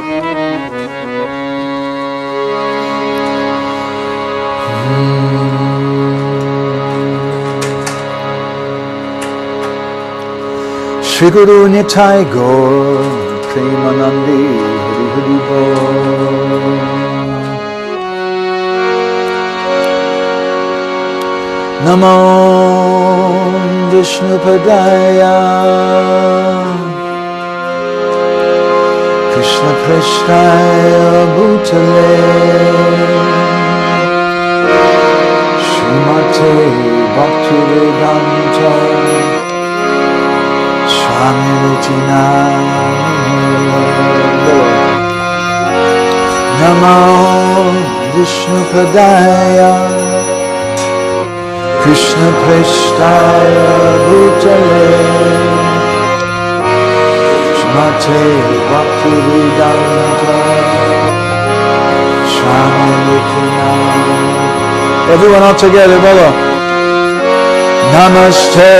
Shri Guru Nitai Gaur Premanandi Hari Hari Bol. Namo Vishnu Padaya Krishna Prasthaya Bhutale Srimate Bhaktivedanta Swami Namo Vishnu Padaya Krishna Prasthaya Bhutale Srimate Bhaktivedanta Swami Everyone all together, brother. Namaste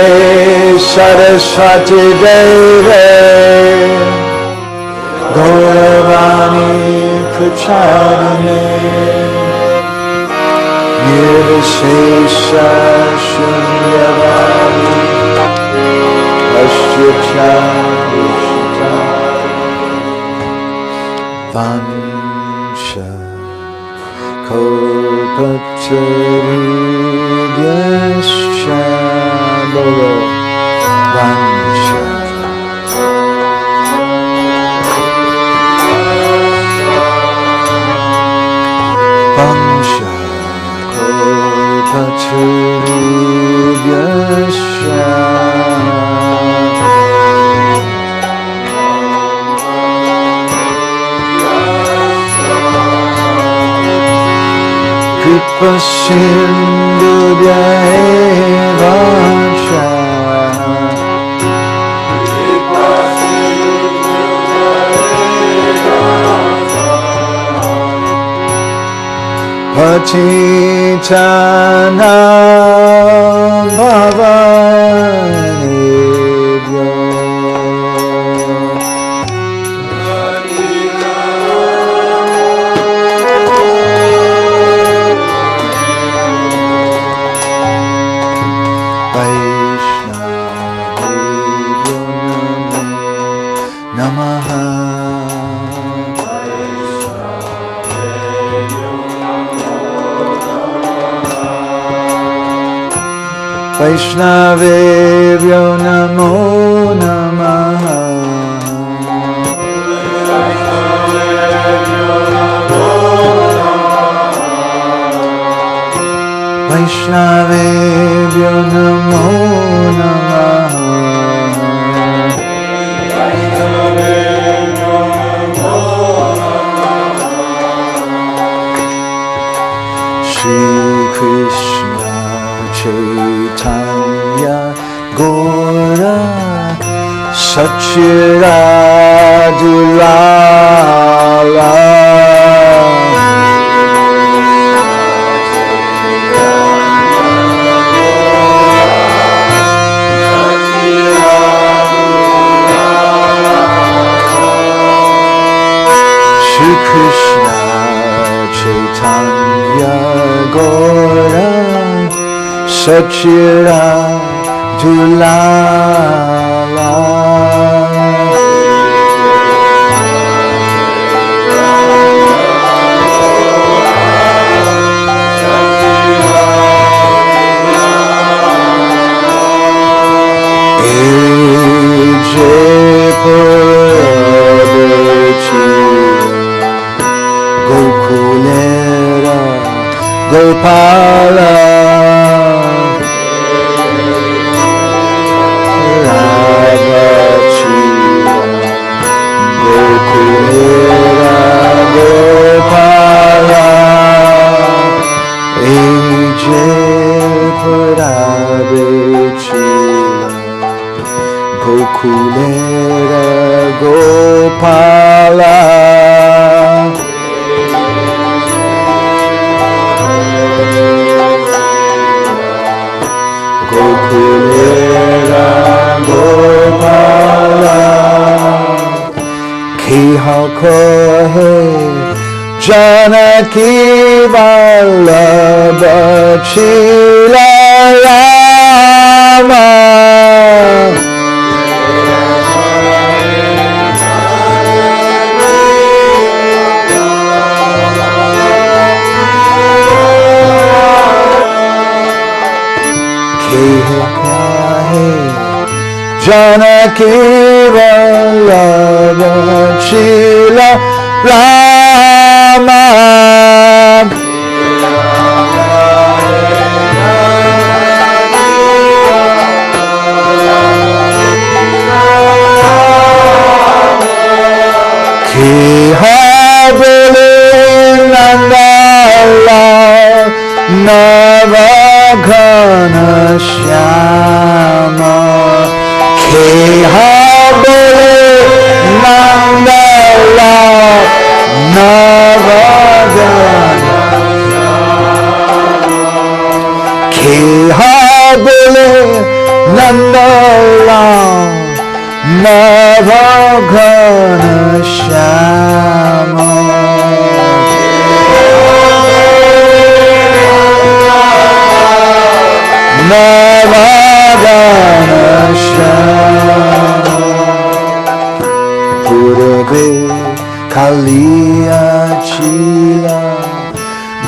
Saraswati Deve Gauravani Pracharine Nirvishesha Shunyavadi Ashtya Vansha Kalpatarubhyascha Vansha Vansha Kalpatarubhyascha Kripa Sindhubhya eva cha Patitanam Bhavanebhyo Vaishnavebhyo namo namaha Vaishnavebhyo namo namaha Shri Krishna Chaitanya Gaura Sachiradulala Shri Krishna Chaitanya Gaura Sachiradulala Gokulera Gopala Gokulera Gopala Gokulera Gopala Keha को है जानकी वल्लभ छिला रामा जानकी वल्लभ छिला रामा कि बोले नंदलाल नव घन श्यामा बोले नंदलाल नव घन बोले नंदलाल नव घन श्यामा नव घन श्यामा पूर्वे कालिया छिला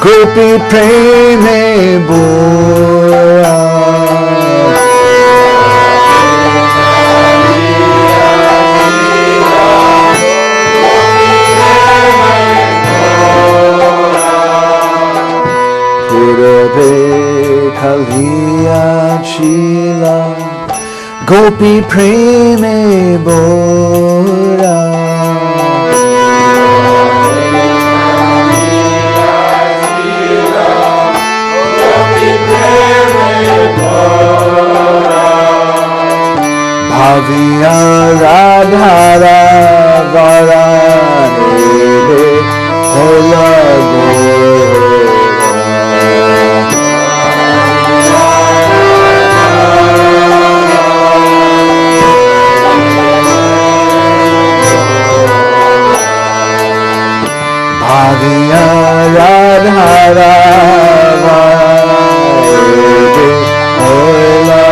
गोपी प्रेमे बोरा पूर्वे कालिया छिला गोपी प्रेमे बोरा भाविया राधारा वराने होला भाविया राधारा वराने होला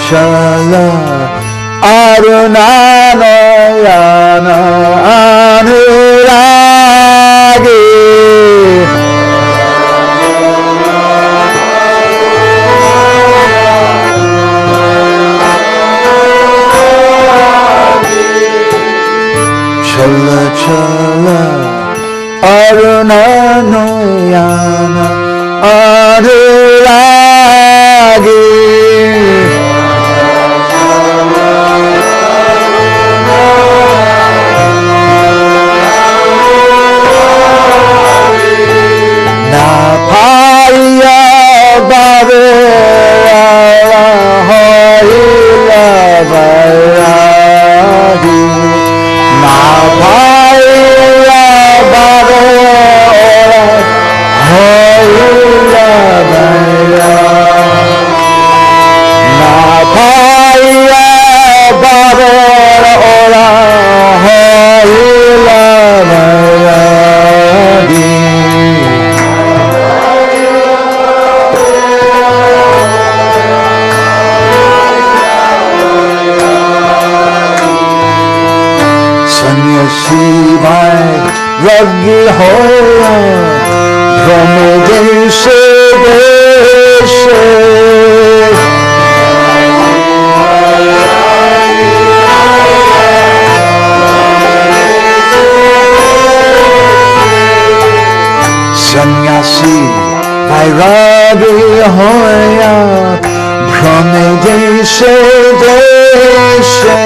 चल अरुणानयन अनुरागे चल अरुणानयन अनुरागे रगी होया भ्रम देशे देशे सन्यासी वैरागी होया भ्रम देशे देशे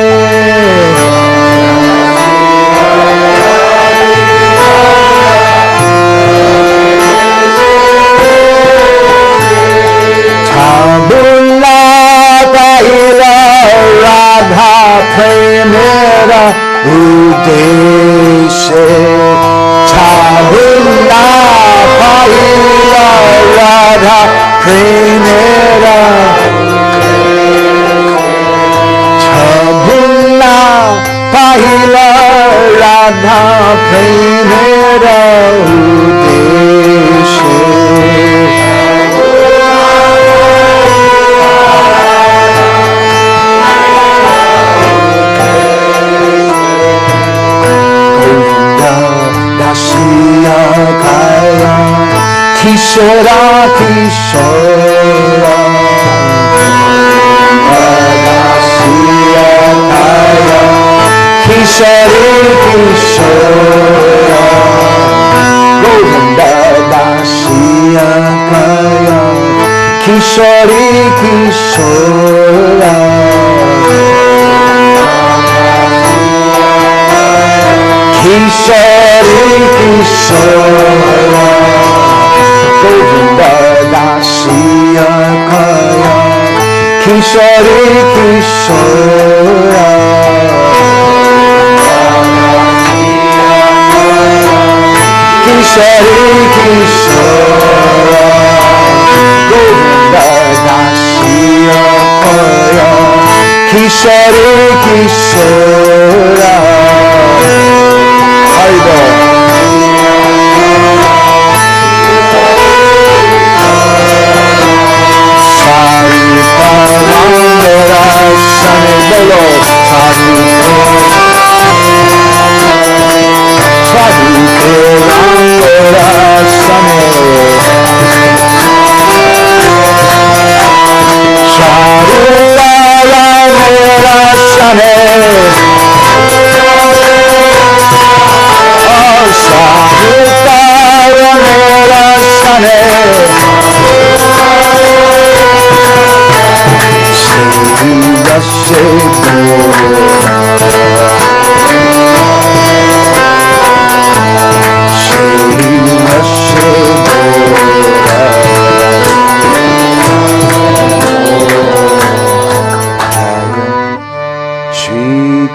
मेरा उद्देश्य প্রেমেরা ছবুনা পাহিলা রাধা প্রেমেরা উদ্দেশ্যে দাসিয়া কায়া কিশোরা কিশোরা দাসিয়া কায়া কিশোরী কিশোরা গোবিন্দা দাসিয়া কায়া কিশোরী কিশোরা কিশোরী কিশোরা গোবিন্দা দাসিয়া কায়া কিশোরী কিশোরা কিশোরী কিশোরা গোবিন্দা দাসিয়া কায়া কিশোরী কিশোরা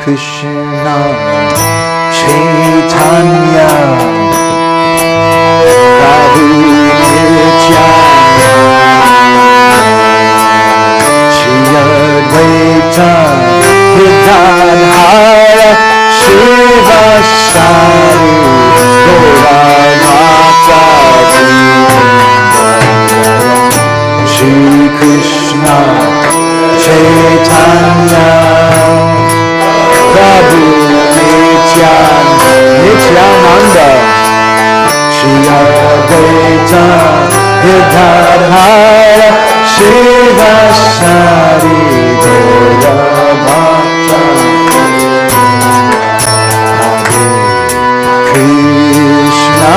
Krishna Chaitanya Prabhu Nityananda Shri Advaita Gadadhara Shiva Sari Gauravata Shri Krishna Chaitanya Prabhu Nityananda Shri Advaita Gadadhara Shiva Sari Gauravata Krishna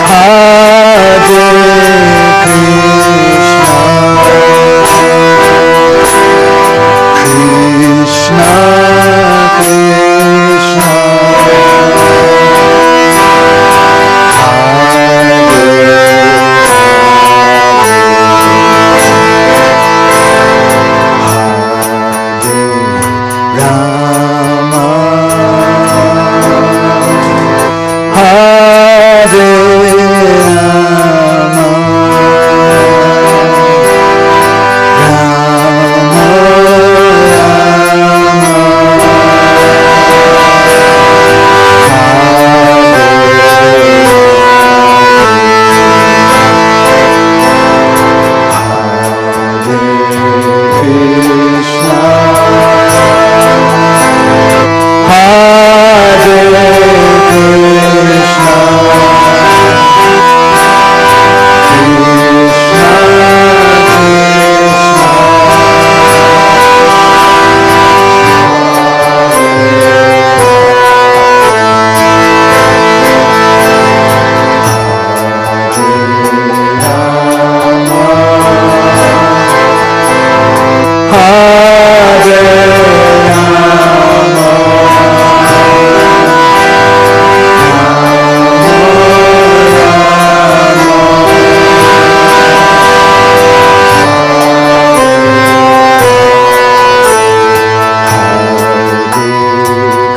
Hare Krishna Krishna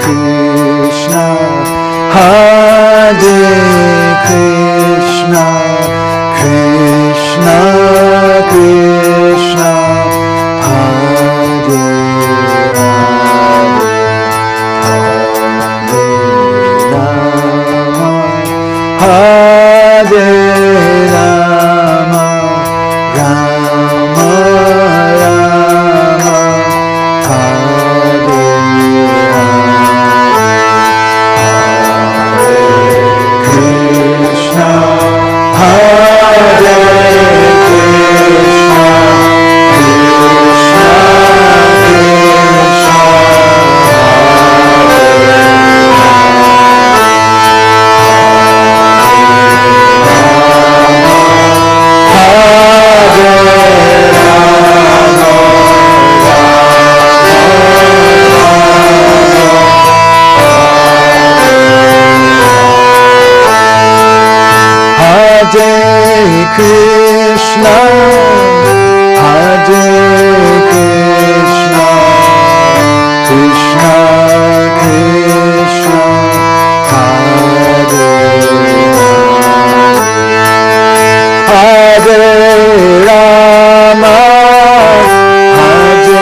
Krishna Hare Krishna Krishna, Hare Krishna, Krishna Krishna, Hare Hare, Hare Rama, Hare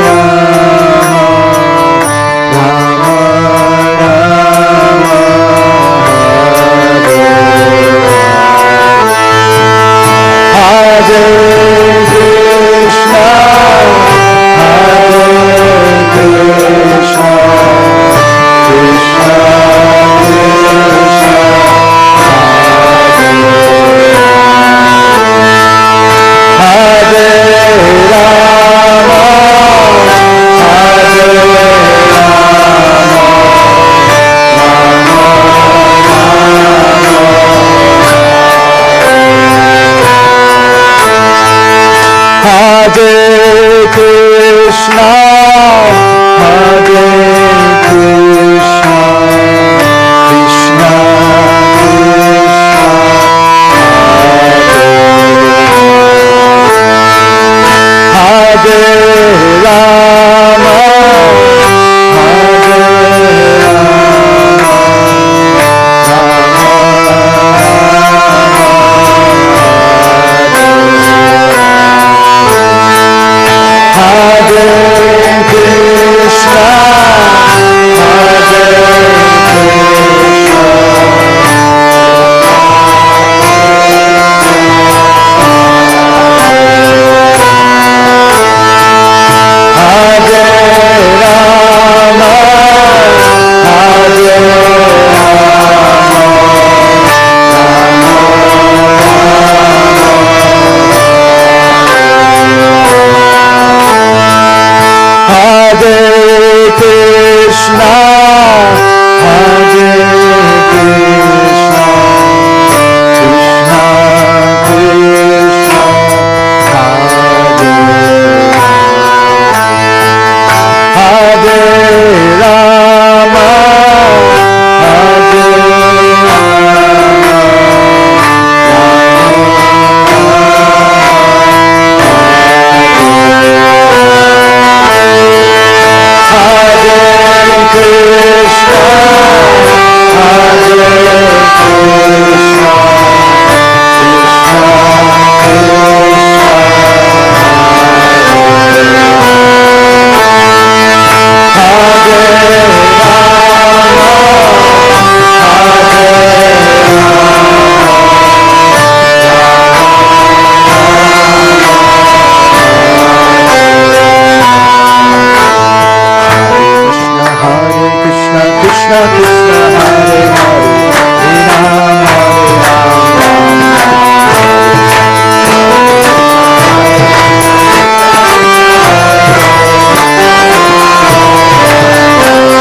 Rama, Rama Hare Krishna, Hare Krishna, Krishna Krishna, Hare Rama, Hare Hare Krishna, Hare Krishna, Krishna Krishna, Hare Rama, Hare Hare Krishna, Hare Krishna, Hare Rama, Hare Hare Krishna, Hare Krishna, Krishna Krishna, Hare Rama, Hare Krishna, Hare Krishna, Krishna Krishna, Hare Hare, Hare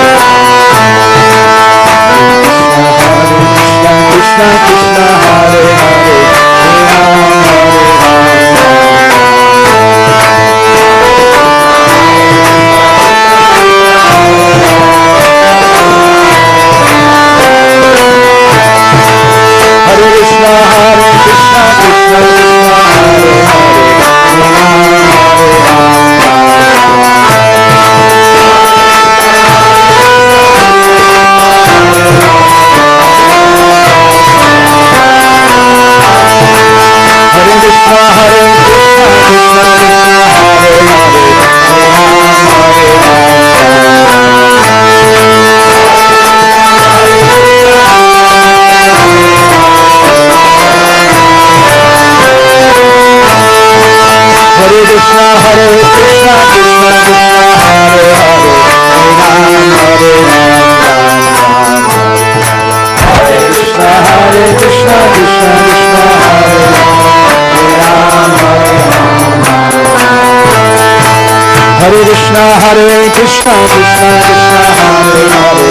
Rama, Krishna Krishna, Hare Hare, Hare Rama, Hare Krishna, Hare Krishna, Krishna Krishna, Hare Hare, Hare Krishna, Hare Krishna, Krishna Krishna, Hare Hare, Hare Hare Krishna, Hare Krishna, Krishna Krishna, Hare Hare, Hare Krishna, Hare Krishna, Krishna Krishna, Hare Hare Krishna, Hare Krishna, Krishna Krishna, Hare Hare,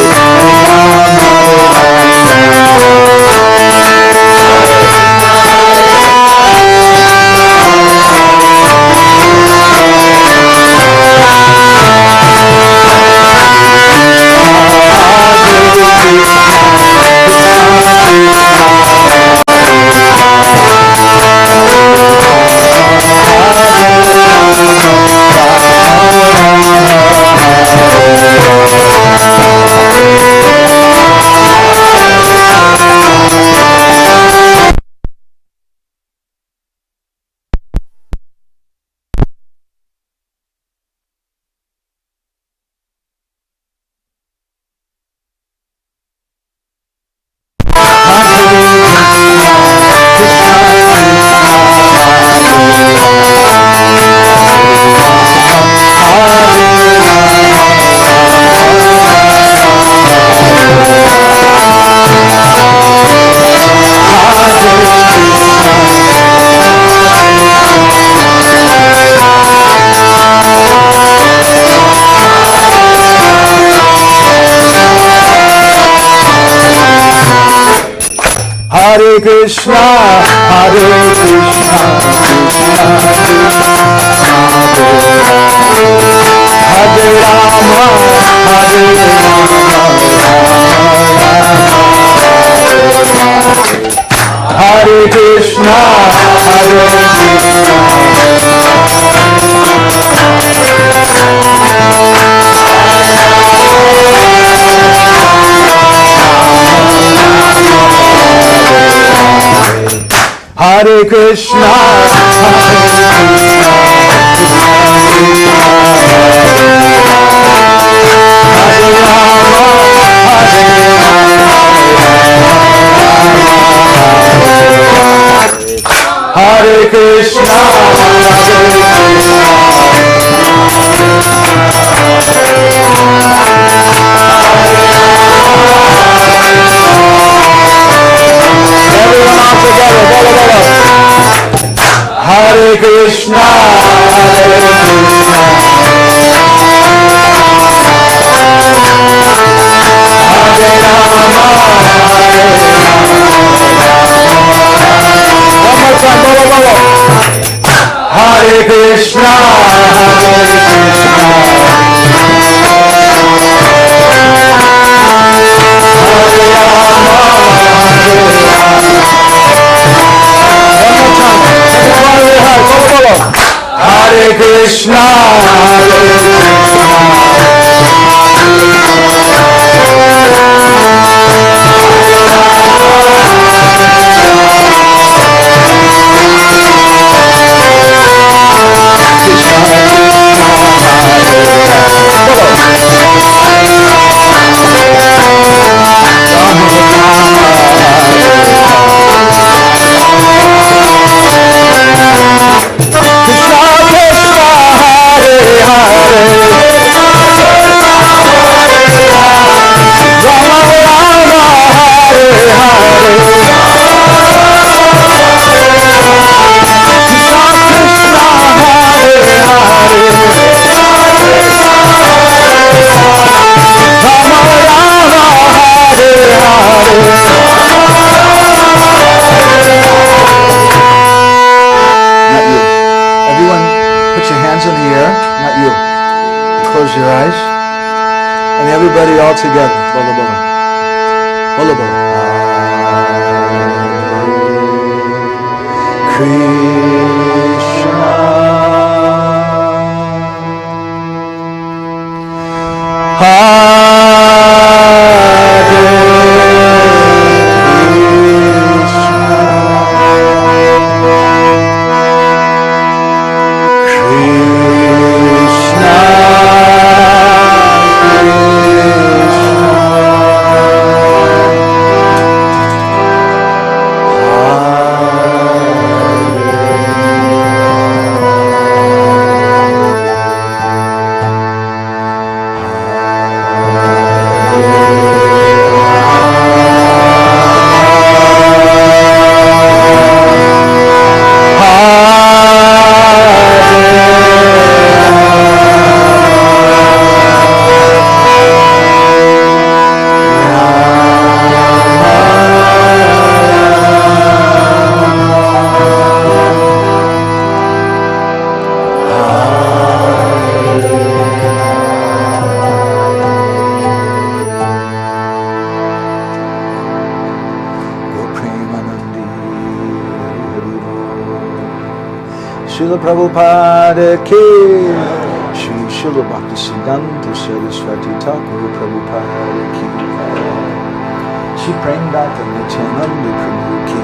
Hare Hare Krishna, Hare Krishna, Krishna Krishna, Hare Rama, Hare Rama, Hare Krishna, Hare Krishna. Hare Krishna, Hare Rama, Hare Krishna, everyone all together, Hare Krishna, Hare Krishna, Hare Rama, Hare Rama. One more time, bolo. Hare Krishna, Hare Krishna, Hare Rama, Hare Rama. Hare Krishna, Hare your eyes, and everybody all together. Bolo, bolo. Bolo, bolo. Krishna, Srila Prabhupada ki, Shri Srila Bhaktisiddhanta Saraswati Thakur Prabhupada ki, Shri Premdata Nityananda Prabhu ki,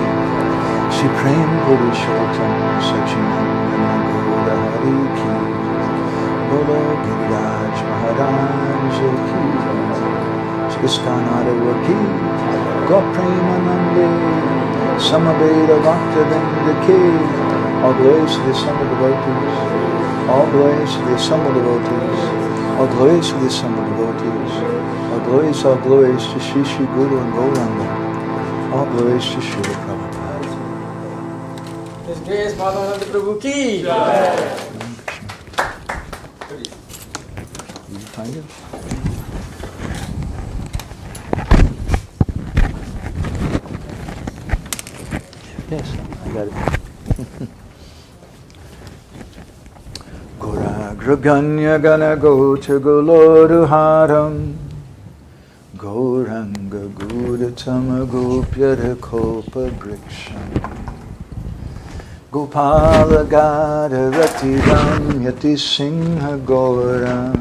Shri Prem Purushottam Sachinandana Gaura Hari ki, Bolo Giriraj Maharaj ki, Shri Iskanada ki, Go Premanande, Samaveda Bhaktavinda ki. All glories to the assembled devotees. All glories to the assembled devotees. All glories to the assembled devotees. All glories to Shri Shri Guru and Gauranga. All glories to Shri Prabhupada. His Grace Madhavananda Prabhu ki. Did you find it? Yes, I got it. Goragraganya gana gocha goloruharam Goranga gudatama gopyara kopa briksham Gopala gada ratiram yati singha gora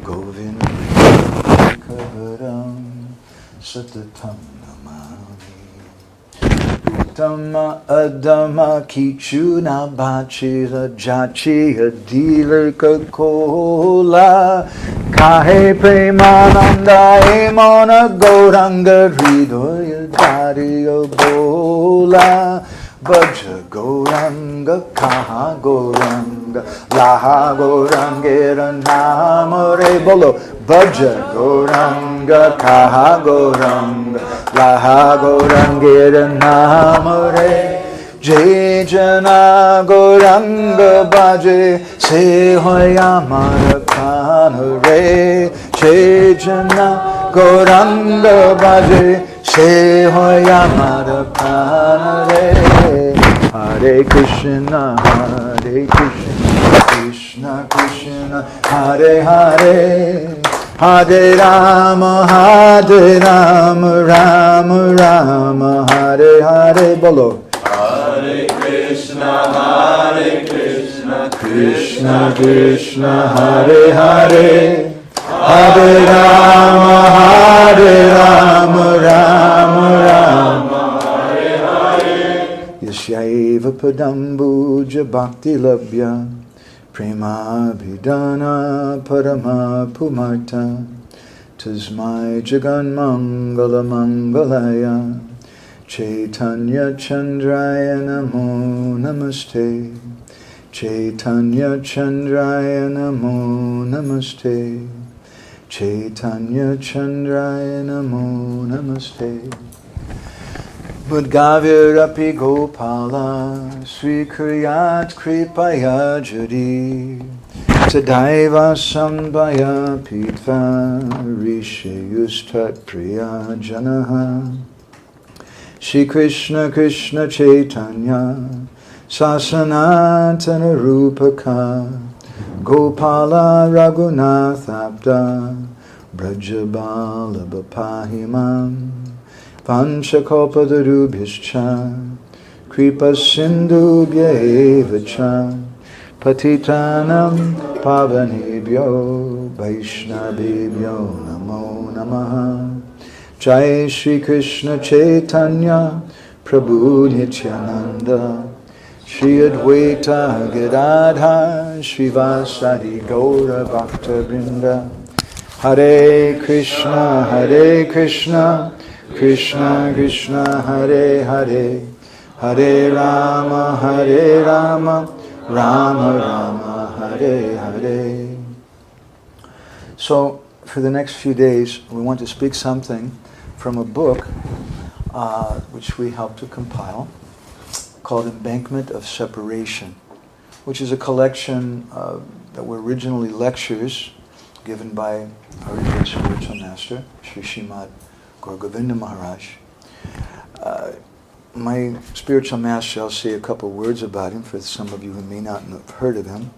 Govinda kavaram satatam namami Uttama adama kichuna bachira jachia dilaka kola Kahe premananda emona goranga hridoya dhariya bola Bhaja goranga kaha goranga laha gorangera namare bolo Bhaja goranga kaha goranga laha gorangera namare Jai jana goranga bhaje se hoya mara kanare Jai jana goranga bhaje se hoya mara kanare Hare Krishna Krishna Krishna Hare Hare Hare Rama Rama Rama Hare Hare Bolo Hare Krishna Krishna Krishna Hare Hare Hare Rama Rama Rama Hare Hare Yasyaiva Padambuja Bhakti Labhya Prema Bhidana Parama Pumarta Tasmai Jagan Mangala Mangalaya Chaitanya Chandraya Namo Namaste Chaitanya Chandraya Namo Namaste Chaitanya Chandraya Namo Namaste Budgavirapi Gopala Srikriyat Kripaya Jari Tadaiva Sambhaya Pitva Rishiyustat Priya Janaha Shri Krishna Krishna Chaitanya Sasanatana Rupaka Gopala Raghunath Abda Brajabala Bapahimam Panchakopadarubhyascha Kripa Sindhubhya Evacha Patitanam Pavanebhyo Vaishnavebhyo Namo Namaha Jai Shri Krishna Chaitanya Prabhu Nityananda Shri Advaita Gadadhar Shri Vasadi Gaura Bhakta Vrinda Hare Krishna Krishna Krishna Hare Hare Hare Rama Rama Rama Hare Hare. So for the next few days we want to speak something from a book which we helped to compile called Embankment of Separation, which is a collection that were originally lectures given by our great spiritual master, Sri Srimad Gaur Govinda Maharaj. My spiritual master, I'll say a couple words about him for some of you who may not have heard of him.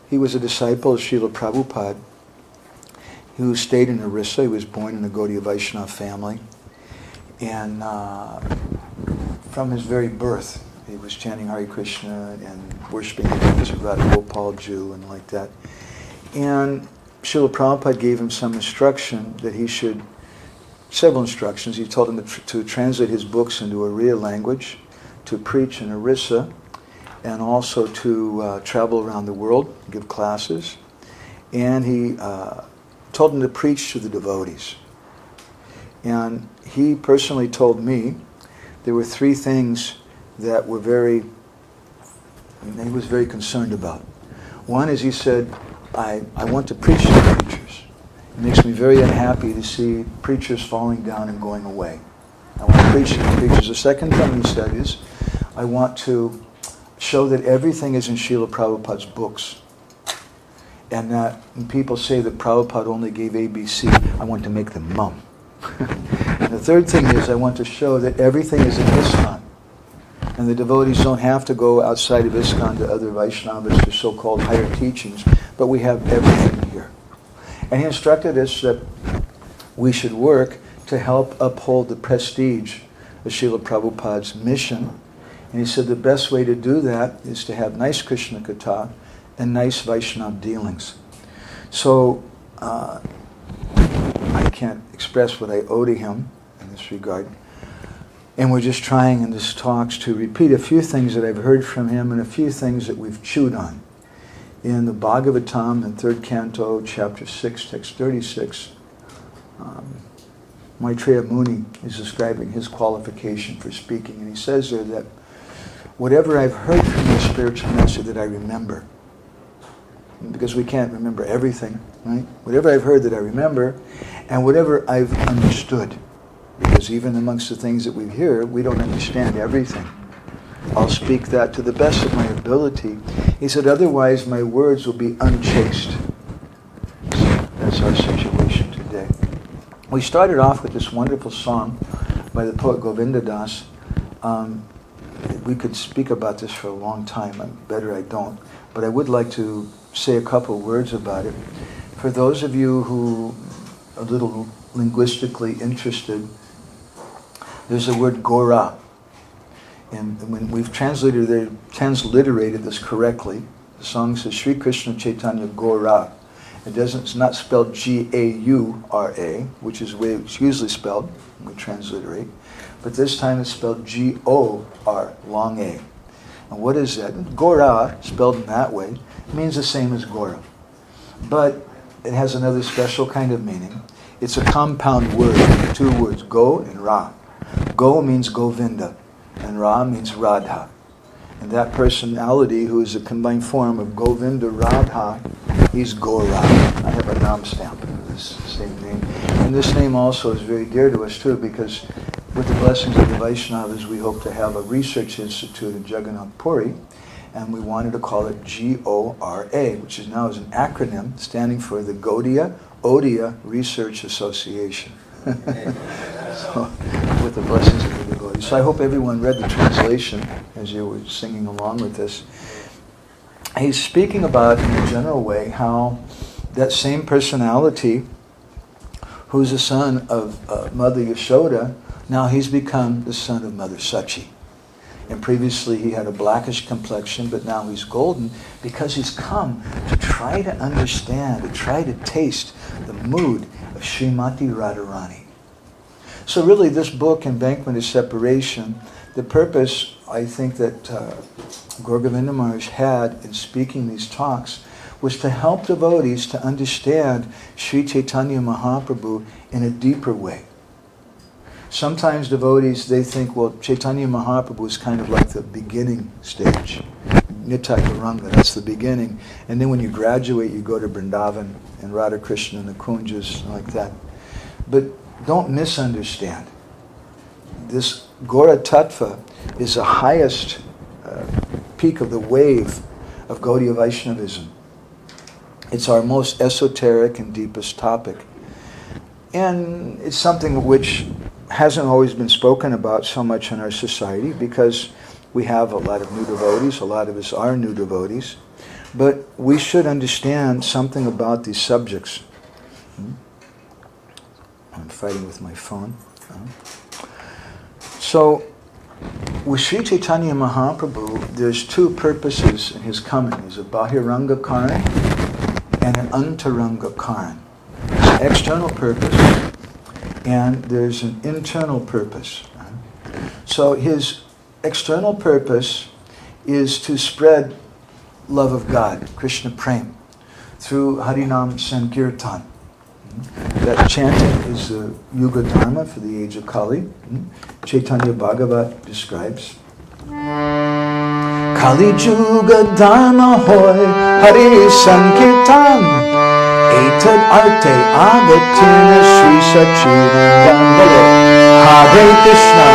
He was a disciple of Srila Prabhupada who stayed in Orissa. He was born in a Gaudiya Vaishnava family. And from his very birth, he was chanting Hare Krishna and worshipping the images of Radha Gopal Jew and like that. And Srila Prabhupada gave him some instruction that he should, several instructions. He told him to translate his books into Oriya language, to preach in Orissa, and also to travel around the world, give classes. And he told him to preach to the devotees. And he personally told me there were three things that were he was very concerned about. One is, he said, I want to preach to the preachers. It makes me very unhappy to see preachers falling down and going away. I want to preach to the preachers. The second thing he said is, I want to show that everything is in Srila Prabhupada's books. And that when people say that Prabhupada only gave ABC, I want to make them mum. And the third thing is, I want to show that everything is in ISKCON. And the devotees don't have to go outside of ISKCON to other Vaishnavas to so-called higher teachings, but we have everything here. And he instructed us that we should work to help uphold the prestige of Srila Prabhupada's mission. And he said the best way to do that is to have nice Krishna Katha and nice Vaishnava dealings. So I can't express what I owe to him in this regard. And we're just trying in this talks to repeat a few things that I've heard from him and a few things that we've chewed on. In the Bhagavatam, in 3rd Canto, Chapter 6, Text 36, Maitreya Muni is describing his qualification for speaking. And he says there that whatever I've heard from the spiritual master that I remember, because we can't remember everything, right? Whatever I've heard that I remember, and whatever I've understood, because even amongst the things that we hear, we don't understand everything. I'll speak that to the best of my ability. He said, otherwise my words will be unchaste. So that's our situation today. We started off with this wonderful song by the poet Govinda Das. We could speak about this for a long time. Better I don't. But I would like to say a couple words about it. For those of you who are a little linguistically interested, there's the word Gora. And when we've transliterated this correctly, the song says Sri Krishna Chaitanya Gora. It's not spelled G-A-U-R-A, which is the way it's usually spelled when we transliterate. But this time it's spelled G-O-R, long A. And what is that? Gora, spelled in that way, means the same as Gora. But it has another special kind of meaning. It's a compound word, 2 words, Go and Ra. Go means Govinda, and Ra means Radha. And that personality, who is a combined form of Govinda, Radha, he's Gora. I have a Nam stamp of this same name. And this name also is very dear to us too, because with the blessings of the Vaishnavas, we hope to have a research institute in Jagannath Puri, and we wanted to call it G-O-R-A, which is now as an acronym standing for the Odia Research Association. So, with the blessings of the devotees. So I hope everyone read the translation as you were singing along with this. He's speaking about, in a general way, how that same personality, who's the son of Mother Yashoda, now he's become the son of Mother Sachi. And previously he had a blackish complexion, but now he's golden because he's come to try to understand, to try to taste the mood of Srimati Radharani. So really this book, Embankment of Separation, the purpose I think that Gaur Govinda Maharaj had in speaking these talks was to help devotees to understand Sri Chaitanya Mahaprabhu in a deeper way. Sometimes devotees, they think, well, Chaitanya Mahaprabhu is kind of like the beginning stage. Nitai Gauranga, that's the beginning. And then when you graduate, you go to Vrindavan and Radha Krishna and the Kunjas like that. But don't misunderstand. This Gora Tattva is the highest peak of the wave of Gaudiya Vaishnavism. It's our most esoteric and deepest topic. And it's something which hasn't always been spoken about so much in our society because we have a lot of new devotees, a lot of us are new devotees, but we should understand something about these subjects. I'm fighting with my phone. So, with Sri Chaitanya Mahaprabhu, there's 2 purposes in his coming. There's a Bahiranga Karan and an Antaranga Karan. There's an external purpose and there's an internal purpose. So his external purpose is to spread love of God, Krishna Prem, through Harinam Sankirtan. That chanting is the Yuga Dharma for the age of Kali. Chaitanya Bhagavat describes. Kali Yuga Dharma hoy Hari Sankirtan Etad Arte Avatina Sri Sachidananda Hare Krishna.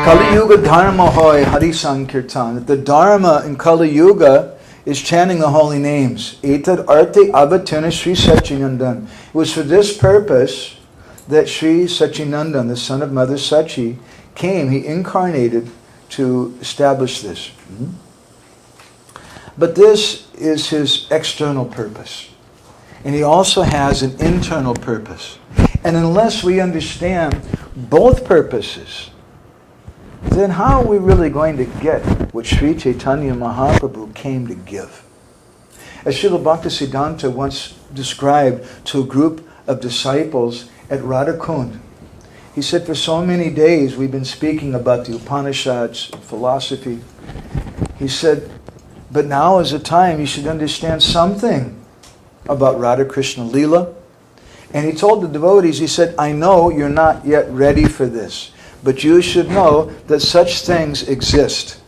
Kali Yuga Dharma hoy Hari Sankirtan. The Dharma in Kali Yuga is chanting the holy names. Etad Arte Avatana Sri Sachinandan. It was for this purpose that Sri Sachinandan, the son of Mother Sachi, came. He incarnated to establish this. But this is his external purpose. And he also has an internal purpose. And unless we understand both purposes, then how are we really going to get what Sri Chaitanya Mahaprabhu came to give? As Srila Bhaktisiddhanta once described to a group of disciples at Radhakund, he said, for so many days we've been speaking about the Upanishads, philosophy. He said, but now is the time you should understand something about Radha Krishna Leela. And he told the devotees, he said, I know you're not yet ready for this, but you should know that such things exist.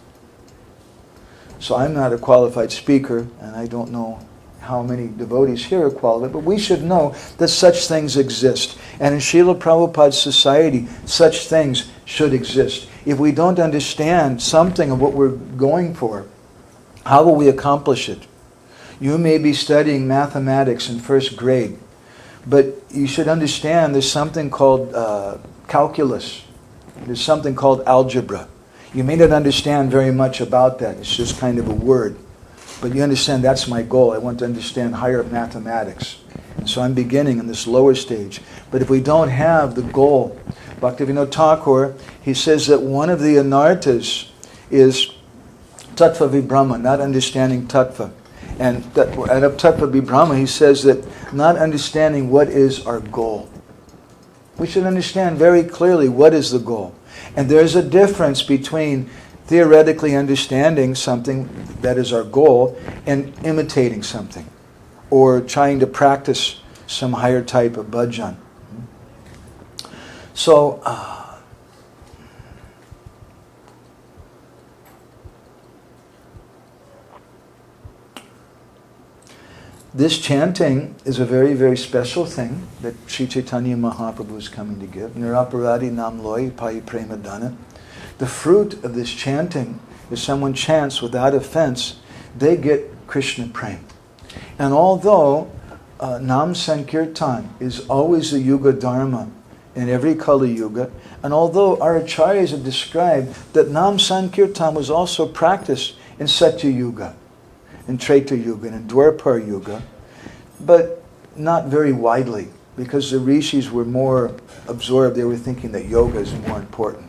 So I'm not a qualified speaker, and I don't know how many devotees here are qualified, but we should know that such things exist. And in Srila Prabhupada's society, such things should exist. If we don't understand something of what we're going for, how will we accomplish it? You may be studying mathematics in first grade, but you should understand there's something called calculus. There's something called algebra. You may not understand very much about that. It's just kind of a word. But you understand that's my goal. I want to understand higher mathematics. And so I'm beginning in this lower stage. But if we don't have the goal, Bhaktivinoda Thakur, he says that one of the anarthas is tattva vibrahma, not understanding tattva. And of tattva vibrahma, he says that not understanding what is our goal. We should understand very clearly what is the goal. And there's a difference between theoretically understanding something that is our goal and imitating something or trying to practice some higher type of bhajan. So, this chanting is a very, very special thing that Sri Chaitanya Mahaprabhu is coming to give. Niraparadi nam loy pai prema dana. The fruit of this chanting, if someone chants without offense, they get Krishna prem. And although Nam Sankirtan is always a yuga dharma in every Kali Yuga, and although our acharyas have described that Nam Sankirtan was also practiced in Satya Yuga, in Treta Yuga, and in Dwapara Yuga, but not very widely, because the rishis were more absorbed. They were thinking that yoga is more important,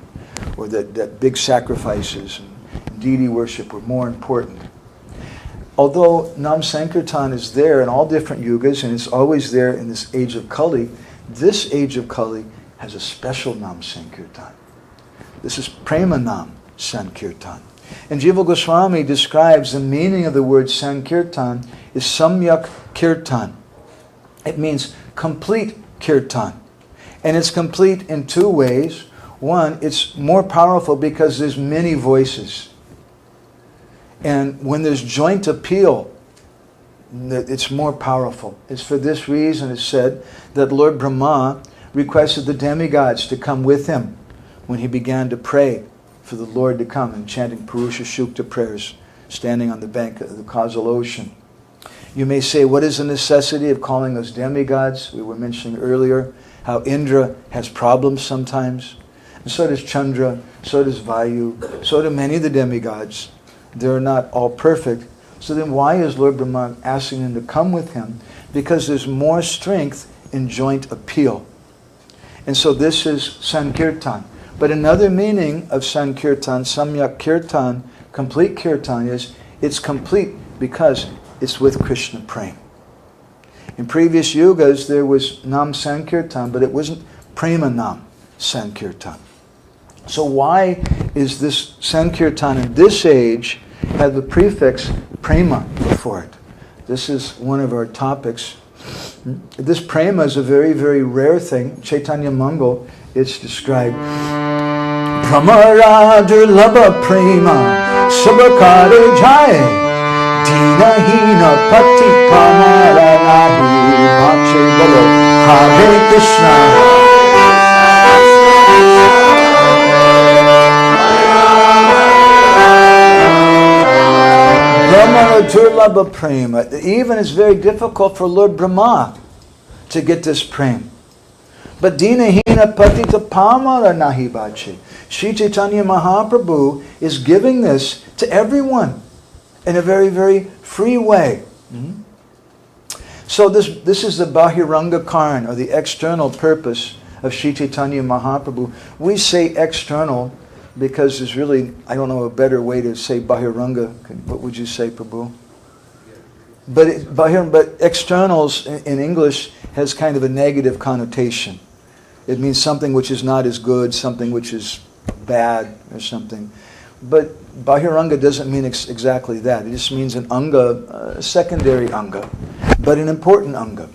or that big sacrifices and deity worship were more important. Although Nam Sankirtan is there in all different yugas, and it's always there in this age of Kali, this age of Kali has a special Nam Sankirtan. This is Prema Nam Sankirtan. And Jiva Goswami describes the meaning of the word Sankirtan is Samyak Kirtan. It means complete Kirtan. And it's complete in two ways. One, it's more powerful because there's many voices. And when there's joint appeal, it's more powerful. It's for this reason it's said that Lord Brahma requested the demigods to come with him when he began to pray for the Lord to come and chanting Purusha Shukta prayers, standing on the bank of the causal ocean. You may say, what is the necessity of calling those demigods? We were mentioning earlier how Indra has problems sometimes. And so does Chandra, so does Vayu, so do many of the demigods. They're not all perfect. So then why is Lord Brahma asking them to come with him? Because there's more strength in joint appeal. And so this is Sankirtan. But another meaning of Sankirtan, Samyak Kirtan, complete Kirtan, is it's complete because it's with Krishna Prem. In previous yugas there was Nam Sankirtan, but it wasn't Prema Nam Sankirtan. So why is this Sankirtan in this age have the prefix Prema before it? This is one of our topics. This Prema is a very, very rare thing. Chaitanya Mangal, it's described. Pramara durlabha prema sabakare jai dina hina pati pamara nahi bhache balo Hare Krishna. Paramana Durlabha Prema. Even it's very difficult for Lord Brahma to get this prema. But Dinahina Patita Pamara Nahi Bache. Sri Chaitanya Mahaprabhu is giving this to everyone in a very, very free way. So this is the Bahiranga Karan, or the external purpose of Sri Chaitanya Mahaprabhu. We say external because there's really, I don't know a better way to say Bahiranga. What would you say, Prabhu? But externals in English has kind of a negative connotation. It means something which is not as good, something which is bad or something. But Bahiranga doesn't mean exactly that. It just means an anga, a secondary anga, but an important anga.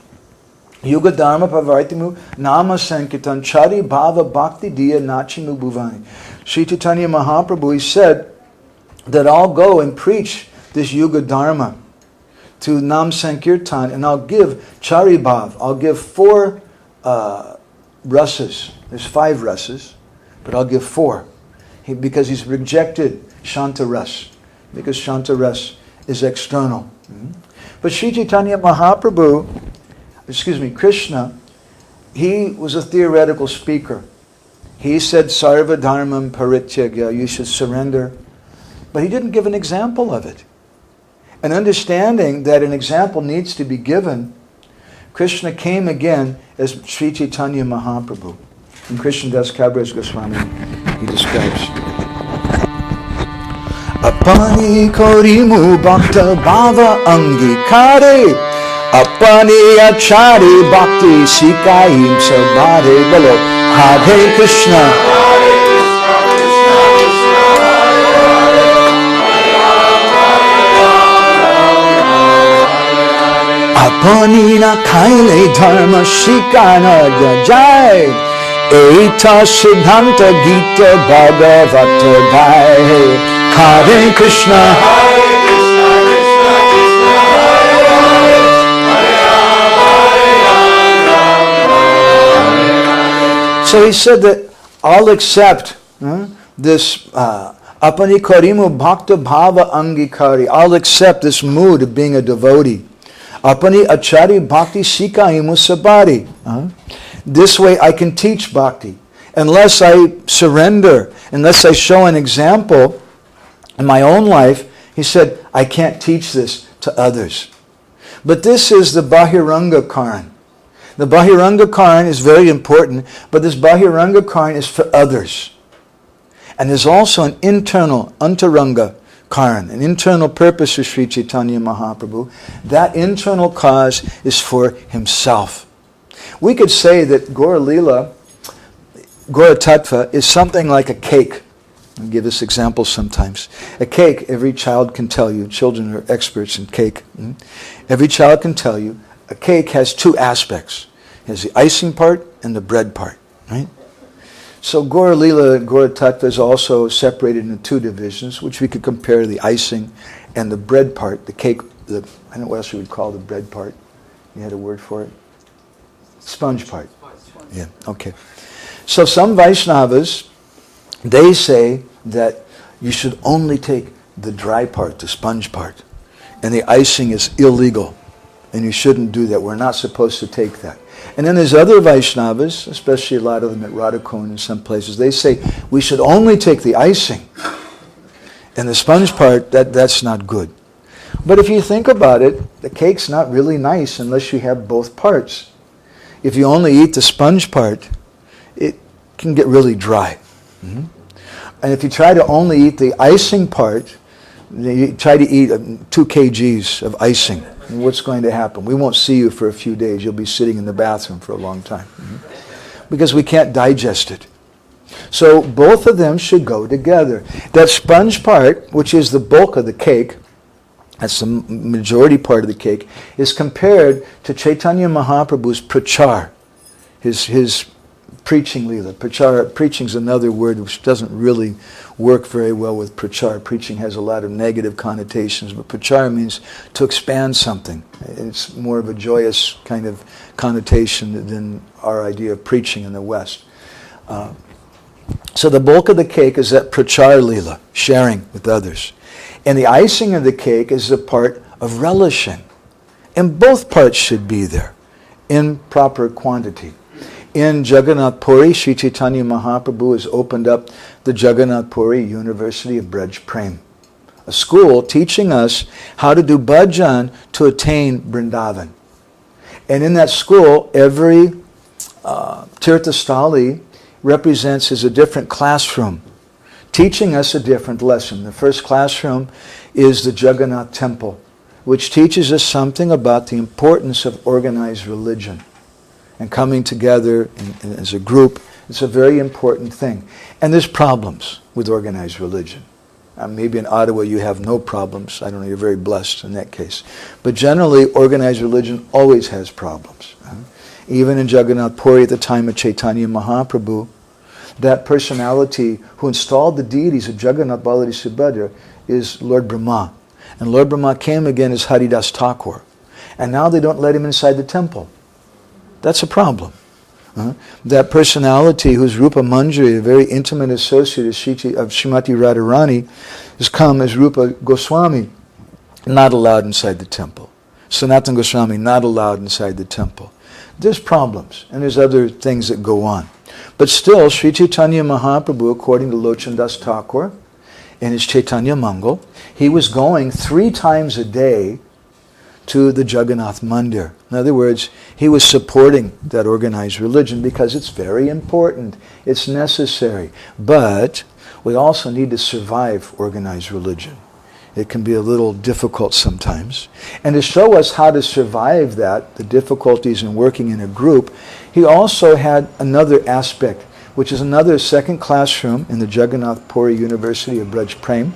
Yuga Dharma Pavartimu Nama Sankirtan Chari Bhava Bhakti Diya Nachimu Bhuvani. Sri Chaitanya Mahaprabhu, he said that I'll go and preach this Yuga Dharma to Nam Sankirtan, and I'll give Chari Bhav, I'll give 4 rasas. There's 5 rasas, but I'll give 4. Because he's rejected Shanta Ras. Because Shanta Ras is external. But Sri Chaitanya Mahaprabhu, Krishna, he was a theoretical speaker. He said, Sarva Dharmam Parityagya, you should surrender. But he didn't give an example of it. And understanding that an example needs to be given, Krishna came again as Sri Chaitanya Mahaprabhu. In Krishna Das Kaviraj Goswami, he describes, Apani korimu bhakta bhava angikare, Apani achari bhakti sikaim sabhare. Bolo, Hare Krishna. Apani na khaile dharma shikana jai, Eita Siddhanta Gita Bhagavata Gai. Hare Krishna, Hare Krishna, Krishna Krishna, Hare Hare, so he said that I'll accept this Apani Karimu Bhakta Bhava Angikari. I'll accept this mood of being a devotee. Apani Achari Bhakti Sikaimu Sabari. This way I can teach bhakti. Unless I surrender, unless I show an example in my own life, he said, I can't teach this to others. But this is the Bahiranga Karan. The Bahiranga Karan is very important, but this Bahiranga Karan is for others. And there's also an internal Antaranga Karan, an internal purpose of Sri Chaitanya Mahaprabhu. That internal cause is for himself. We could say that Gaura Lila, Gaura Tattva, is something like a cake. I'll give this example sometimes. A cake, every child can tell you, children are experts in cake. Every child can tell you, a cake has 2 aspects. It has the icing part and the bread part, right? So Gaura Lila, Gaura Tattva is also separated into 2 divisions, which we could compare the icing and the bread part, the cake, I don't know what else you would call the bread part. You had a word for it? Sponge part. Yeah, okay. So some Vaishnavas, they say that you should only take the dry part, the sponge part, and the icing is illegal, and you shouldn't do that. We're not supposed to take that. And then there's other Vaishnavas, especially a lot of them at Radhakund in some places, they say we should only take the icing, and the sponge part, that's not good. But if you think about it, the cake's not really nice unless you have both parts. If you only eat the sponge part, it can get really dry. And if you try to only eat the icing part, you try to eat 2 kgs of icing, what's going to happen? We won't see you for a few days. You'll be sitting in the bathroom for a long time. Because we can't digest it. So both of them should go together. That sponge part, which is the bulk of the cake, that's the majority part of the cake, is compared to Chaitanya Mahaprabhu's prachar, his preaching lila. Preaching is another word which doesn't really work very well with prachar. Preaching has a lot of negative connotations, but prachar means to expand something. It's more of a joyous kind of connotation than our idea of preaching in the West. So the bulk of the cake is that prachar lila, sharing with others. And the icing of the cake is the part of relishing. And both parts should be there in proper quantity. In Jagannath Puri, Sri Chaitanya Mahaprabhu has opened up the Jagannath Puri University of Braj Prem, a school teaching us how to do bhajan to attain Vrindavan. And in that school, every Tirthastali represents as a different classroom, teaching us a different lesson. The first classroom is the Jagannath Temple, which teaches us something about the importance of organized religion and coming together as a group. It's a very important thing. And there's problems with organized religion. Maybe in Ottawa you have no problems. I don't know, you're very blessed in that case. But generally, organized religion always has problems. Even in Jagannath Puri at the time of Chaitanya Mahaprabhu, that personality who installed the deities of Jagannath, Baladi, Subhadra is Lord Brahma. And Lord Brahma came again as Haridas Thakur. And now they don't let him inside the temple. That's a problem. That personality who's Rupa Manjari, a very intimate associate of Srimati Radharani, has come as Rupa Goswami, not allowed inside the temple. Sanatana Goswami, not allowed inside the temple. There's problems, and there's other things that go on. But still, Sri Chaitanya Mahaprabhu, according to Lochandas Thakur, in his Chaitanya Mangal, he was going 3 times a day to the Jagannath Mandir. In other words, he was supporting that organized religion because it's very important. It's necessary. But we also need to survive organized religion. It can be a little difficult sometimes. And to show us how to survive that, the difficulties in working in a group, he also had another aspect, which is another second classroom in the Jagannath Puri University of Braj Prem.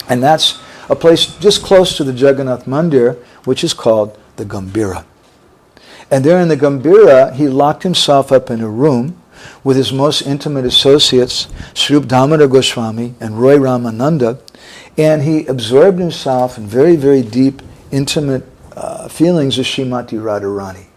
And that's a place just close to the Jagannath Mandir, which is called the Gambhira. And there in the Gambhira, he locked himself up in a room with his most intimate associates, Sri Damodar Goswami and Roy Ramananda, and he absorbed himself in very, very deep, intimate feelings of Srimati Radharani.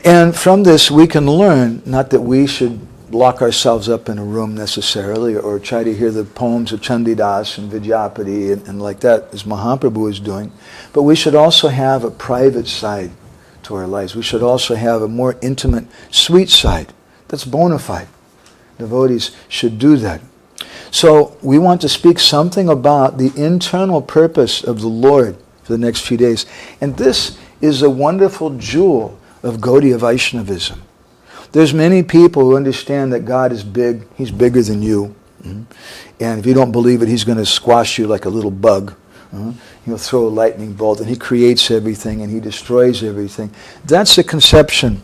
And from this we can learn, not that we should lock ourselves up in a room necessarily or try to hear the poems of Chandidas and Vidyapati and like that, as Mahaprabhu is doing, but we should also have a private side to our lives. We should also have a more intimate, sweet side that's bona fide. Devotees should do that. So we want to speak something about the internal purpose of the Lord for the next few days. And this is a wonderful jewel of Gaudiya Vaishnavism. There's many people who understand that God is big. He's bigger than you. And if you don't believe it, He's going to squash you like a little bug. He'll throw a lightning bolt, and He creates everything, and He destroys everything. That's the conception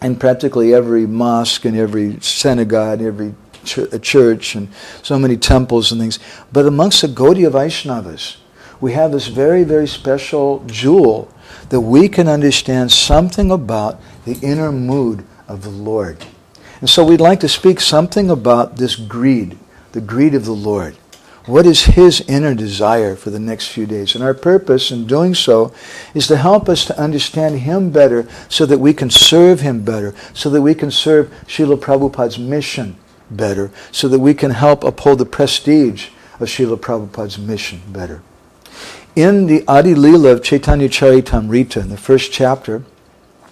in practically every mosque and every synagogue, every church, and so many temples and things. But amongst the Gaudiya Vaishnavas, we have this very, very special jewel that we can understand something about the inner mood of the Lord. And so we'd like to speak something about this greed, the greed of the Lord. What is His inner desire for the next few days? And our purpose in doing so is to help us to understand Him better so that we can serve Him better, so that we can serve Srila Prabhupada's mission better, so that we can help uphold the prestige of Srila Prabhupada's mission better. In the Adi Leela of Chaitanya Charitamrita, in the first chapter,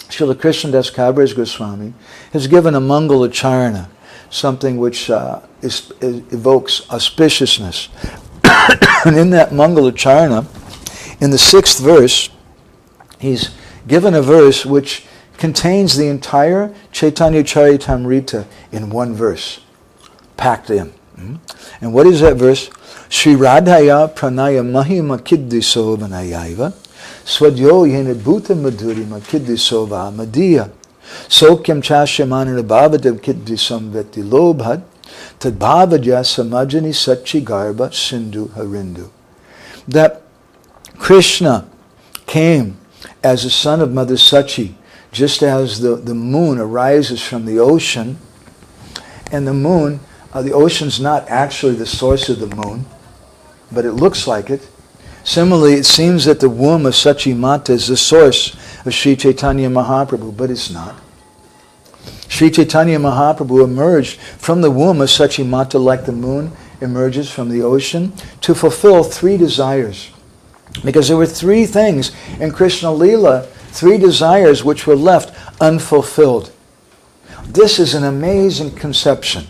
Srila Krishnadas Kaviraj Goswami has given a Mangala Charana, something which evokes auspiciousness. And in that Mangala Charana, in the 6th verse, he's given a verse which contains the entire Chaitanya Charitamrita in one verse, packed in. And what is that verse? Sri Radhaya pranaya mahima kiddiso vanayaiva swadyo yena bhuta madhurima kiddisova madhya sokyam chasyamanana bhavatam kiddisam veti lobhad tadbhavadya samajani sachi garba sindhu harindu. That Krishna came as a son of Mother Sachi, just as the moon arises from the ocean, and the moon, the ocean's not actually the source of the moon, but it looks like it. Similarly, it seems that the womb of Sachi Mata is the source of Sri Chaitanya Mahaprabhu, but it's not. Sri Chaitanya Mahaprabhu emerged from the womb of Sachi Mata like the moon emerges from the ocean to fulfill 3 desires. Because there were 3 things in Krishna Leela, 3 desires which were left unfulfilled. This is an amazing conception.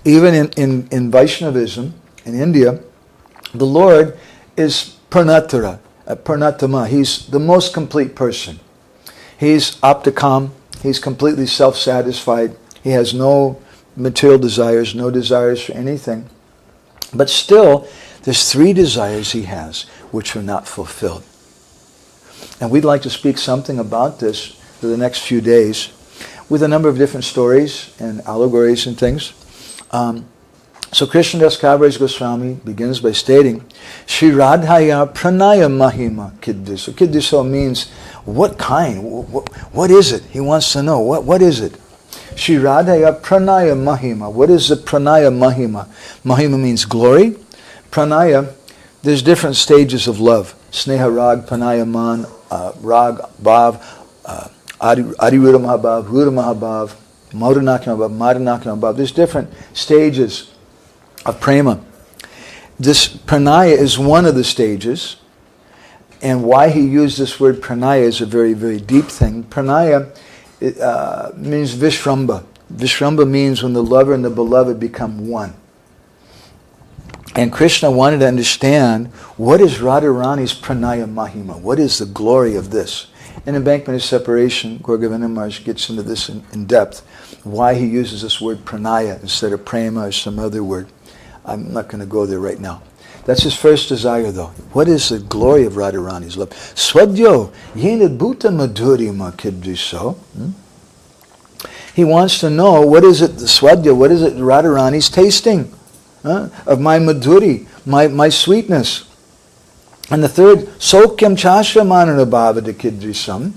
Even in Vaishnavism, in India, the Lord is Purnatama. He's the most complete person. He's aptakam. He's completely self-satisfied. He has no material desires, no desires for anything. But still, there's 3 desires he has which are not fulfilled. And we'd like to speak something about this for the next few days with a number of different stories and allegories and things. So Krishnadas Kaviraj Goswami begins by stating, Shri Radhaya Pranaya Mahima Kiddiso. Kiddiso means what kind? What is it? He wants to know. What is it? Shri Radhaya Pranaya Mahima. What is the Pranaya Mahima? Mahima means glory. Pranaya, there's different stages of love. Sneha Rag, Pranaya Man, Rag, Bhav, Adiruda Mahabhav, Ruda Mahabhav, Madhunakya Mahabhav, Madhunakya Mahabhav. There's different stages of prema. This pranaya is one of the stages, and why he used this word pranaya is a very, very deep thing. Pranaya means vishramba. Vishramba means when the lover and the beloved become one. And Krishna wanted to understand what is Radharani's pranaya mahima, what is the glory of this. In Embankment of Separation, Gaur Govinda Maharaj gets into this in depth, why he uses this word pranaya instead of prema or some other word. I'm not going to go there right now. That's his first desire, though. What is the glory of Radharani's love? Swadyo yena bhuta madhurima kidriso. He wants to know, what is it, the swadya, what is it Radharani's tasting of my madhuri, my sweetness. And the third, sokyam chashramanana bhavada kidrisam.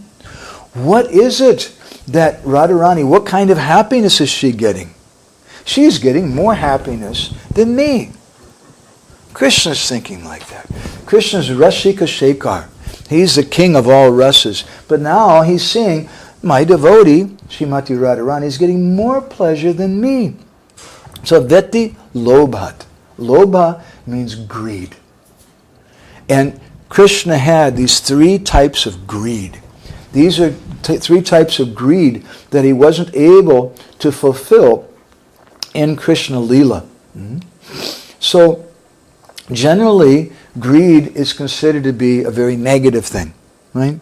What is it that Radharani, what kind of happiness is she getting? She's getting more happiness than me. Krishna's thinking like that. Krishna's Rasika Shekhar. He's the king of all rasas. But now he's seeing my devotee, Srimati Radharani, is getting more pleasure than me. So veti lobhat. Lobha means greed. And Krishna had these 3 types of greed. These are 3 types of greed that he wasn't able to fulfill in Krishna Leela. So generally, greed is considered to be a very negative thing, right?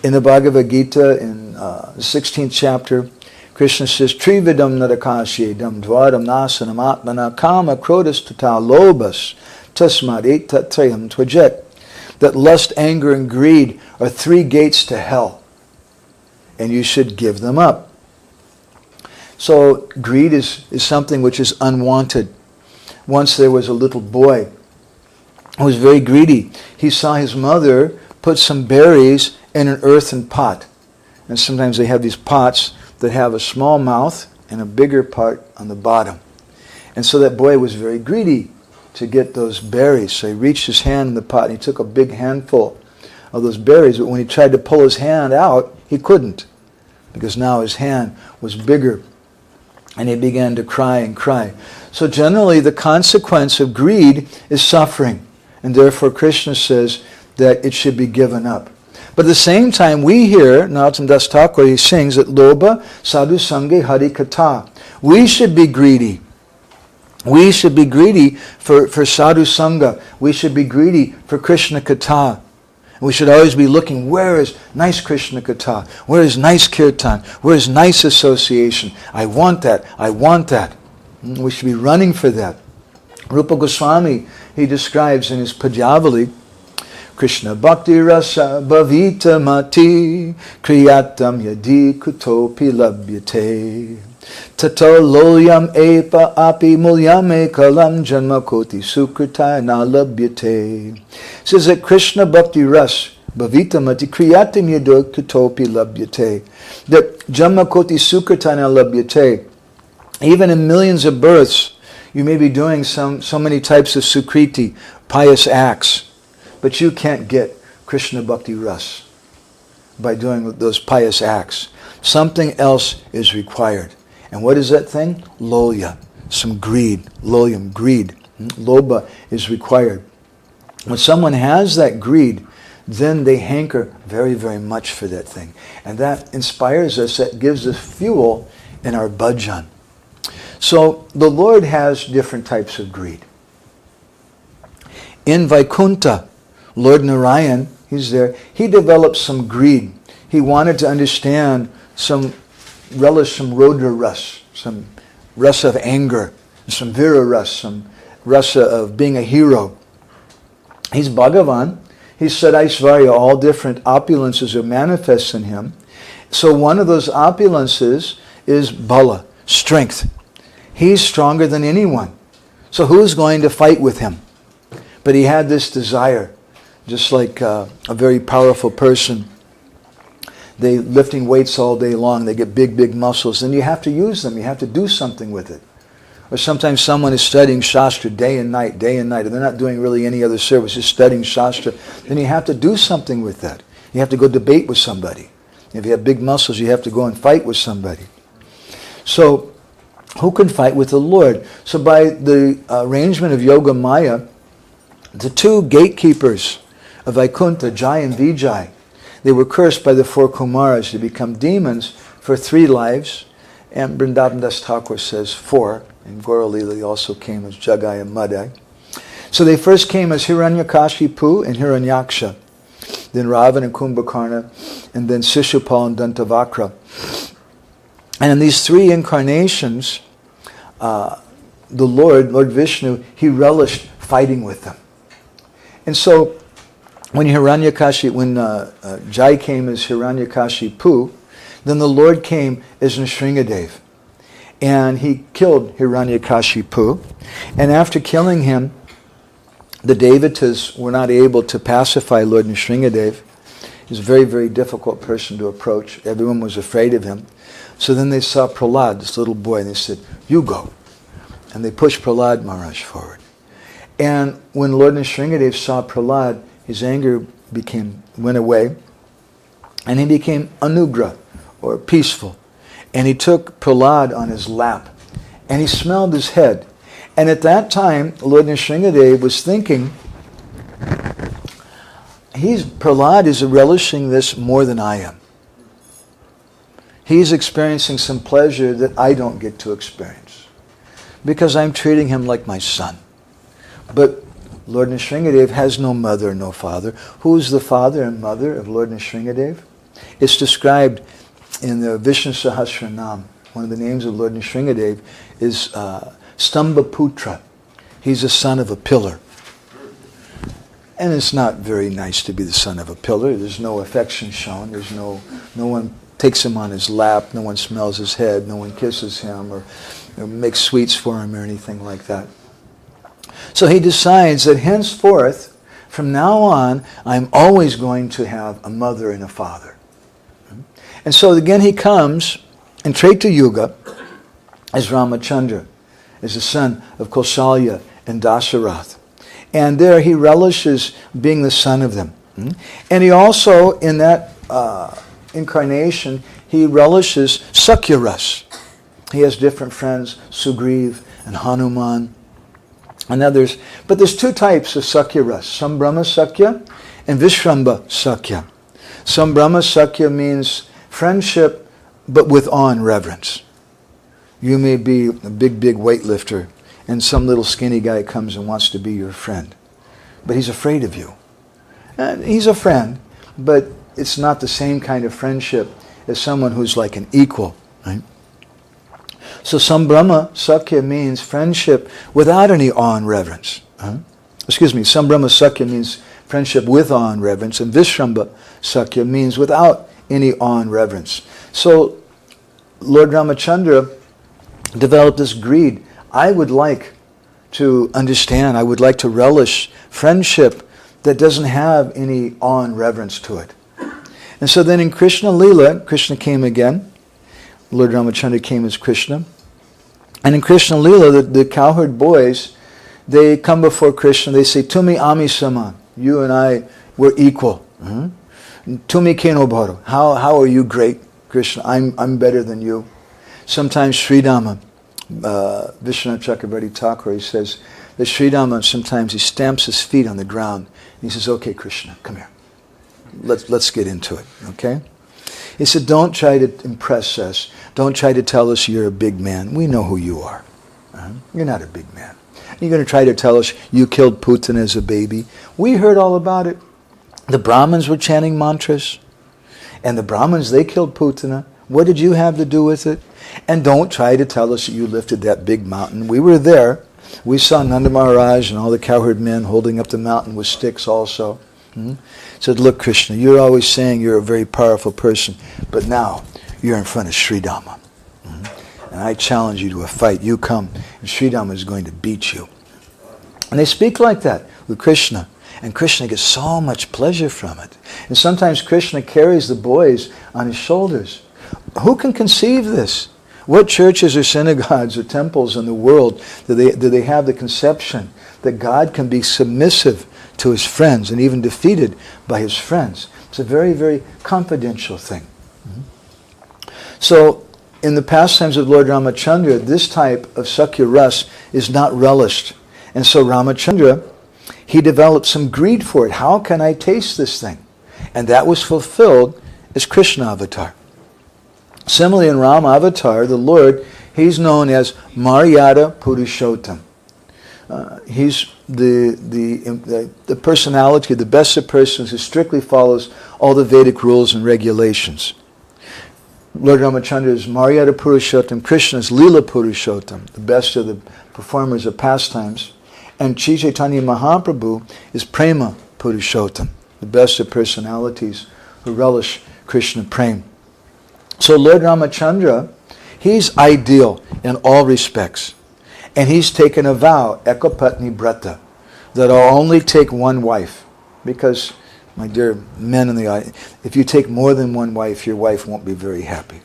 In the Bhagavad Gita, in the 16th chapter, Krishna says, Trividam narakashyedam dvaram nasanam atmana kama krodas tata lobas tasmad etat tvajet. That lust, anger, and greed are 3 gates to hell, and you should give them up. So greed is something which is unwanted. Once there was a little boy who was very greedy. He saw his mother put some berries in an earthen pot. And sometimes they have these pots that have a small mouth and a bigger part on the bottom. And so that boy was very greedy to get those berries. So he reached his hand in the pot and he took a big handful of those berries. But when he tried to pull his hand out, he couldn't, because now his hand was bigger. And he began to cry and cry. So generally the consequence of greed is suffering. And therefore Krishna says that it should be given up. But at the same time we hear, Narottam Das Thakur, he sings that Loba Sadhu Sange Hari Katha. We should be greedy. We should be greedy for Sadhu Sangha. We should be greedy for Krishna Katha. We should always be looking, where is nice Krishna Katha? Where is nice Kirtan? Where is nice association? I want that. I want that. We should be running for that. Rupa Goswami, he describes in his Pajavali, Krishna Bhakti Rasa Bhavita Mati Kriyatam Yadi Kutopi Labhyate Tato Loyam Epa Api Mulyame Kalam Janma Koti Sukritaya Na Labhyate. Says that Krishna Bhakti Ras Bhavita Mati Kriyatam Yadi Kutopi Labhyate. That Janma Koti Sukritaya Na Labhyate. Even in millions of births, you may be doing so many types of sukriti, pious acts, but you can't get Krishna Bhakti Ras by doing those pious acts. Something else is required. And what is that thing? Lolya, some greed, loyam, greed. Lobha is required. When someone has that greed, then they hanker very, very much for that thing. And that inspires us, that gives us fuel in our bhajan. So the Lord has different types of greed. In Vaikuntha, Lord Narayan, he's there, he developed some greed. He wanted to understand relish some Rodra ras, some rasa of anger, some Vira ras, some rasa of being a hero. He's Bhagavan. He's Sadaishvarya, all different opulences are manifest in him. So one of those opulences is Bala, strength. He's stronger than anyone. So who's going to fight with him? But he had this desire, just like a very powerful person. They lifting weights all day long. They get big, big muscles. And you have to use them. You have to do something with it. Or sometimes someone is studying Shastra day and night, and they're not doing really any other service, just studying Shastra. Then you have to do something with that. You have to go debate with somebody. If you have big muscles, you have to go and fight with somebody. So, who can fight with the Lord? So by the arrangement of Yoga Maya, the two gatekeepers of Vaikuntha, Jai and Vijay, they were cursed by the four Kumaras to become demons for 3 lives. And Vrindavan Das Thakur says 4. And Gauralila they also came as Jagai and Madai. So they first came as Hiranyakashipu and Hiranyaksha. Then Ravan and Kumbhakarna. And then Sishupal and Dantavakra. And in these 3 incarnations, the Lord Vishnu, he relished fighting with them. And so when Jai came as Hiranyakashipu, then the Lord came as Nrsingadev. And he killed Hiranyakashipu. And after killing him, the Devatas were not able to pacify Lord Nrsingadev. He was a very, very difficult person to approach. Everyone was afraid of him. So then they saw Prahlad, this little boy, and they said, "You go." And they pushed Prahlad Maharaj forward. And when Lord Nrsingadev saw Prahlad, his anger went away. And he became anugra, or peaceful. And he took Prahlad on his lap. And he smelled his head. And at that time, Lord Nrsingadev was thinking, Prahlad is relishing this more than I am. He's experiencing some pleasure that I don't get to experience. Because I'm treating him like my son. But Lord Nrsingadev has no mother, no father. Who is the father and mother of Lord Nrsingadev? It's described in the Vishnu Sahasranam. One of the names of Lord Nrsingadev is Stambhaputra. He's the son of a pillar. And it's not very nice to be the son of a pillar. There's no affection shown. There's no one takes him on his lap. No one smells his head. No one kisses him or makes sweets for him or anything like that. So he decides that henceforth, from now on, I'm always going to have a mother and a father. And so again he comes in Treta Yuga as Ramachandra, as the son of Kausalya and Dasarath. And there he relishes being the son of them. And he also, in that incarnation, he relishes Sakya-ras. He has different friends, Sugriv and Hanuman and others. But there's 2 types of Sakya-ras, Sambrahma Sakya and Vishramba Sakya. Sambrahma Sakya means friendship, but with awe and reverence. You may be a big, big weightlifter, and some little skinny guy comes and wants to be your friend. But he's afraid of you. And he's a friend, but it's not the same kind of friendship as someone who's like an equal. Right? So Sambrahma Sakya means friendship without any awe and reverence. Sambrahma Sakya means friendship with awe and reverence, and Vishramba Sakya means without any awe and reverence. So Lord Ramachandra developed this greed. I would like to understand, I would like to relish friendship that doesn't have any awe and reverence to it. And so then in Krishna Lila, Krishna came again. Lord Ramachandra came as Krishna. And in Krishna Lila, the cowherd boys, they come before Krishna, they say, Tumi Ami Saman, you and I, we're equal. Tumi Keno Bharo, how are you great, Krishna? I'm better than you. Sometimes Sridhama, Vishwanath Chakravarti Thakur, he says, that Sri Rama sometimes he stamps his feet on the ground. And he says, okay, Krishna, come here. Let's get into it, okay? He said, don't try to impress us. Don't try to tell us you're a big man. We know who you are. You're not a big man. You're going to try to tell us you killed Putin as a baby. We heard all about it. The Brahmins were chanting mantras. And the Brahmins, they killed Putana. What did you have to do with it? And don't try to tell us that you lifted that big mountain. We were there. We saw Nanda Maharaj and all the cowherd men holding up the mountain with sticks also. Said, look, Krishna, you're always saying you're a very powerful person, but now you're in front of Sri Rama. And I challenge you to a fight. You come, and Sri Rama is going to beat you. And they speak like that with Krishna. And Krishna gets so much pleasure from it. And sometimes Krishna carries the boys on his shoulders. Who can conceive this? What churches or synagogues or temples in the world do they have the conception that God can be submissive to his friends and even defeated by his friends? It's a very, very confidential thing. So, in the pastimes of Lord Ramachandra, this type of Sakya Ras is not relished. And so Ramachandra, he developed some greed for it. How can I taste this thing? And that was fulfilled as Krishna avatar. Similarly, in Rama avatar, the Lord, he's known as Maryada Purushottam. He's the personality, the best of persons who strictly follows all the Vedic rules and regulations. Lord Ramachandra is Maryada Purushottam. Krishna is Leela Purushottam, the best of the performers of pastimes. And Sri Chaitanya Mahaprabhu is Prema Purushottam, the best of personalities who relish Krishna Prem. So Lord Ramachandra, he's ideal in all respects. And he's taken a vow, Ekapatni Brata, that I'll only take one wife. Because, my dear men in the audience, if you take more than one wife, your wife won't be very happy.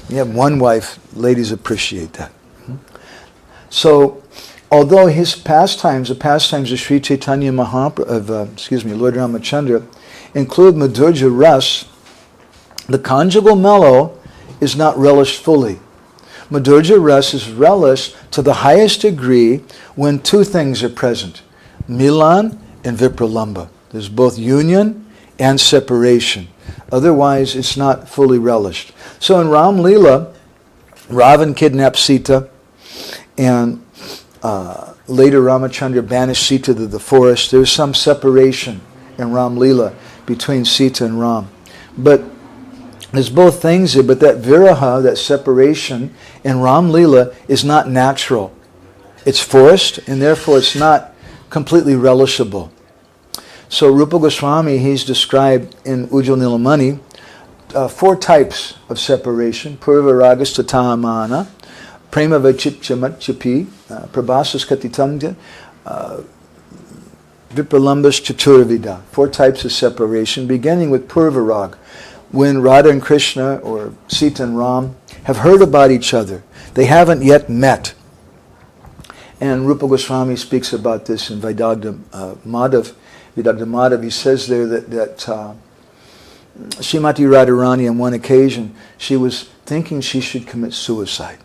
You have one wife, ladies appreciate that. So, although his pastimes, the pastimes of Sri Chaitanya Mahaprabhu, Lord Ramachandra, include Madhurya Ras, the conjugal mellow is not relished fully. Madhurya Ras is relished to the highest degree when two things are present, Milan and Vipralamba. There's both union and separation. Otherwise, it's not fully relished. So in Ram Leela, Ravan kidnapped Sita, and later Ramachandra banished Sita to the forest. There's some separation in Ram Leela between Sita and Ram. But there's both things here, but that viraha, that separation in Ram Leela is not natural. It's forced, and therefore it's not completely relishable. So Rupa Goswami, he's described in Ujjwal Nilamani 4 types of separation. Purva ragas tatamana, prema vachipchamatchapi, prabhasas katitamja, vipralambas chaturavida. 4 types of separation, beginning with purva rag. When Radha and Krishna, or Sita and Ram, have heard about each other. They haven't yet met. And Rupa Goswami speaks about this in Vaidagdha Madhav. He says there that Srimati Radharani, on one occasion, she was thinking she should commit suicide.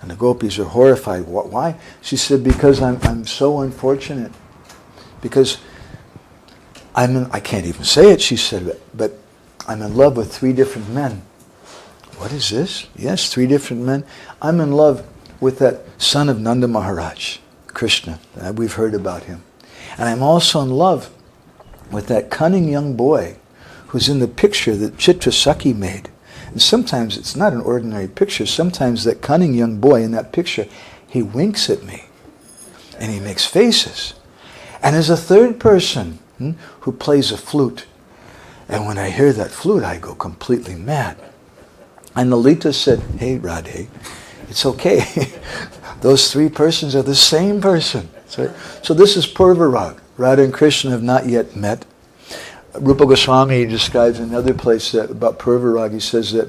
And the gopis are horrified. Why? She said, because I'm so unfortunate. Because I can't even say it, she said, but I'm in love with 3 different men. What is this? Yes, 3 different men. I'm in love with that son of Nanda Maharaj, Krishna. We've heard about him. And I'm also in love with that cunning young boy who's in the picture that Chitra Sakhi made. And sometimes it's not an ordinary picture. Sometimes that cunning young boy in that picture, he winks at me. And he makes faces. And there's a 3rd person who plays a flute. And when I hear that flute, I go completely mad. And Lalita said, hey, Radhe, it's okay. Those 3 persons are the same person. So this is Purvarag. Radha and Krishna have not yet met. Rupa Goswami describes in another place about Purvarag. He says that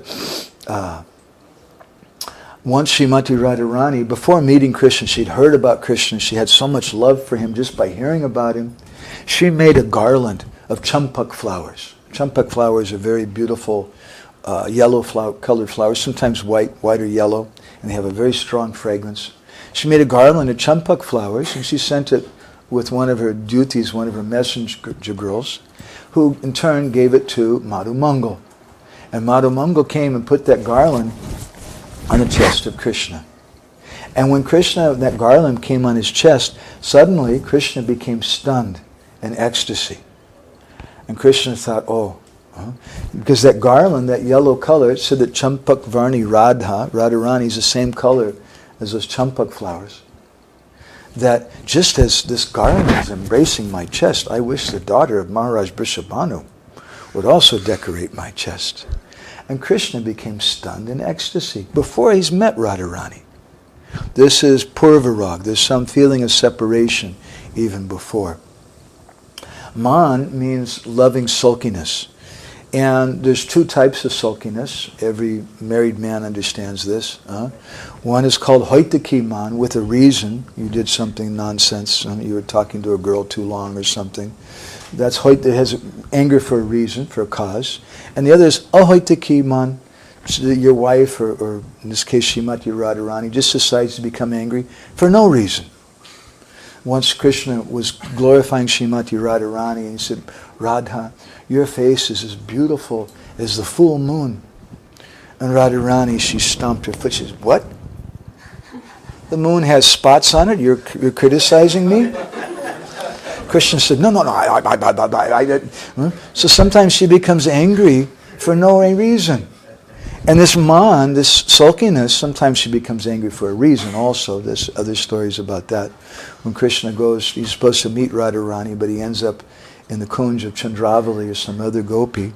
once Srimati Radharani, before meeting Krishna, she'd heard about Krishna. She had so much love for him just by hearing about him. She made a garland of champak flowers. Champak flowers are very beautiful yellow colored flowers, sometimes white or yellow, and they have a very strong fragrance. She made a garland of champak flowers, and she sent it with one of her duties, one of her messenger girls, who in turn gave it to Madhavananda. And Madhavananda came and put that garland on the chest of Krishna. And when that garland came on his chest, suddenly Krishna became stunned in ecstasy. And Krishna thought, because that garland, that yellow color, it said that champak varni Radharani is the same color as those champak flowers. That just as this garland is embracing my chest, I wish the daughter of Maharaj Vrishabhanu would also decorate my chest. And Krishna became stunned in ecstasy before he's met Radharani. This is purvarag. There's some feeling of separation even before. Man means loving sulkiness. And there's two types of sulkiness. Every married man understands this. One is called hoitaki man, with a reason. You did something nonsense. You were talking to a girl too long or something. That's that has anger for a reason, for a cause. And the other is ahoitaki man. So that your wife, or in this case Srimati Radharani, just decides to become angry for no reason. Once Krishna was glorifying Srimati Radharani, and he said, Radha, your face is as beautiful as the full moon. And Radharani, she stomped her foot. She said, what? The moon has spots on it? You're criticizing me? Krishna said, no. So sometimes she becomes angry for no reason. And this man, this sulkiness, sometimes she becomes angry for a reason also. There's other stories about that. When Krishna goes, he's supposed to meet Radharani, but he ends up in the kunj of Chandravali or some other gopi.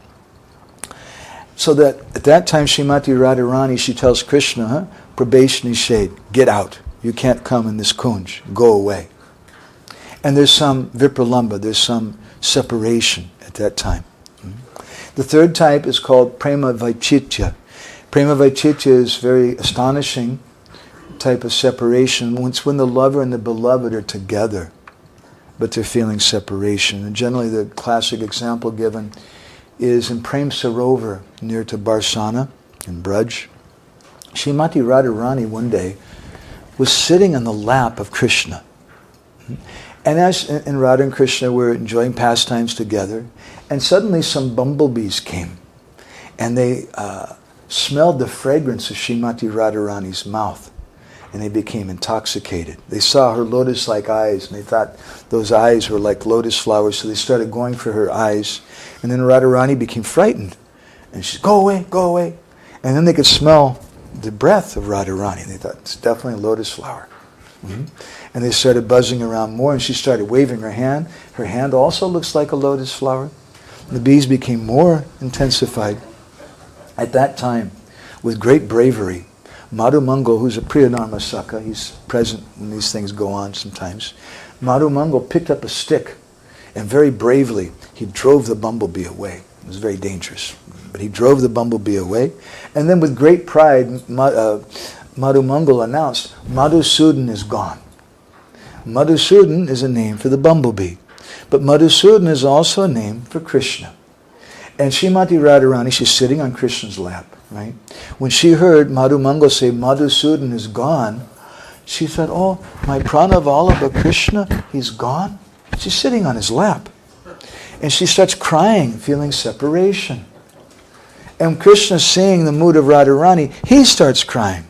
So that at that time, Srimati Radharani, she tells Krishna, probation shade, get out. You can't come in this kunj. Go away. And there's some vipralamba, there's some separation at that time. The third type is called prema vaichitya. Prema vaichitya is very astonishing type of separation. It's when the lover and the beloved are together, but they're feeling separation. And generally the classic example given is in Prem Sarovar near to Barsana in Braj. Srimati Radharani one day was sitting on the lap of Krishna. And Radha and Krishna were enjoying pastimes together, and suddenly some bumblebees came, and they smelled the fragrance of Srimati Radharani's mouth, and they became intoxicated. They saw her lotus-like eyes, and they thought those eyes were like lotus flowers, so they started going for her eyes. And then Radharani became frightened, and she said, go away, go away. And then they could smell the breath of Radharani. They thought, it's definitely a lotus flower. Mm-hmm. And they started buzzing around more, and she started waving her hand. Her hand also looks like a lotus flower. The bees became more intensified. At that time, with great bravery, Madhavananda, who's a Priyanarmasaka, he's present when these things go on sometimes, Madhavananda picked up a stick, and very bravely, he drove the bumblebee away. It was very dangerous. But he drove the bumblebee away, and then with great pride, Madhavananda announced, Madhusudan is gone. Madhusudan is a name for the bumblebee. But Madhusudan is also a name for Krishna. And Srimati Radharani, she's sitting on Krishna's lap, right? When she heard Madhavananda say, Madhusudan is gone, she thought, oh, my Pranavallabha Krishna, he's gone? She's sitting on his lap. And she starts crying, feeling separation. And Krishna, seeing the mood of Radharani, he starts crying.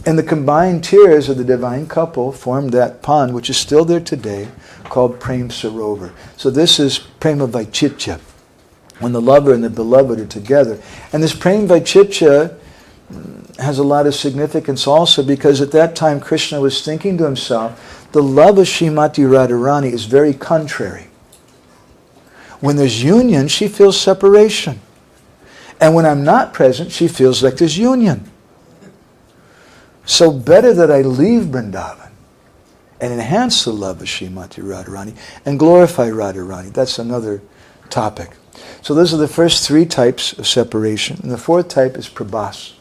And the combined tears of the divine couple formed that pond, which is still there today, called Prem Sarovar. So this is Prema Vaichitya, when the lover and the beloved are together. And this Prem Vaichitya has a lot of significance also, because at that time Krishna was thinking to himself, the love of Srimati Radharani is very contrary. When there's union, she feels separation. And when I'm not present, she feels like there's union. So better that I leave Vrindavan and enhance the love of Srimati Radharani and glorify Radharani. That's another topic. So those are the first three types of separation. And the fourth type is prabhas.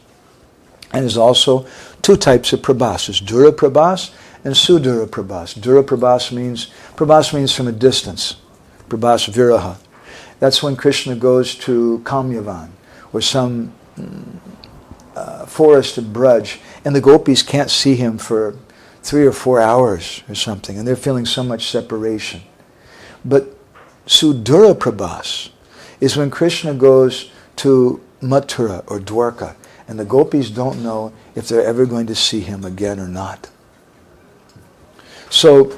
And there's also two types of prabhas. There's dura prabhas and sudura prabhas. Dura prabhas means from a distance. Prabhas viraha. That's when Krishna goes to Kamyavan or some forest of Braj, and the gopis can't see him for 3 or 4 hours or something, and they're feeling so much separation. But Sudura Prabhas is when Krishna goes to Mathura or Dwarka, and the gopis don't know if they're ever going to see him again or not. So,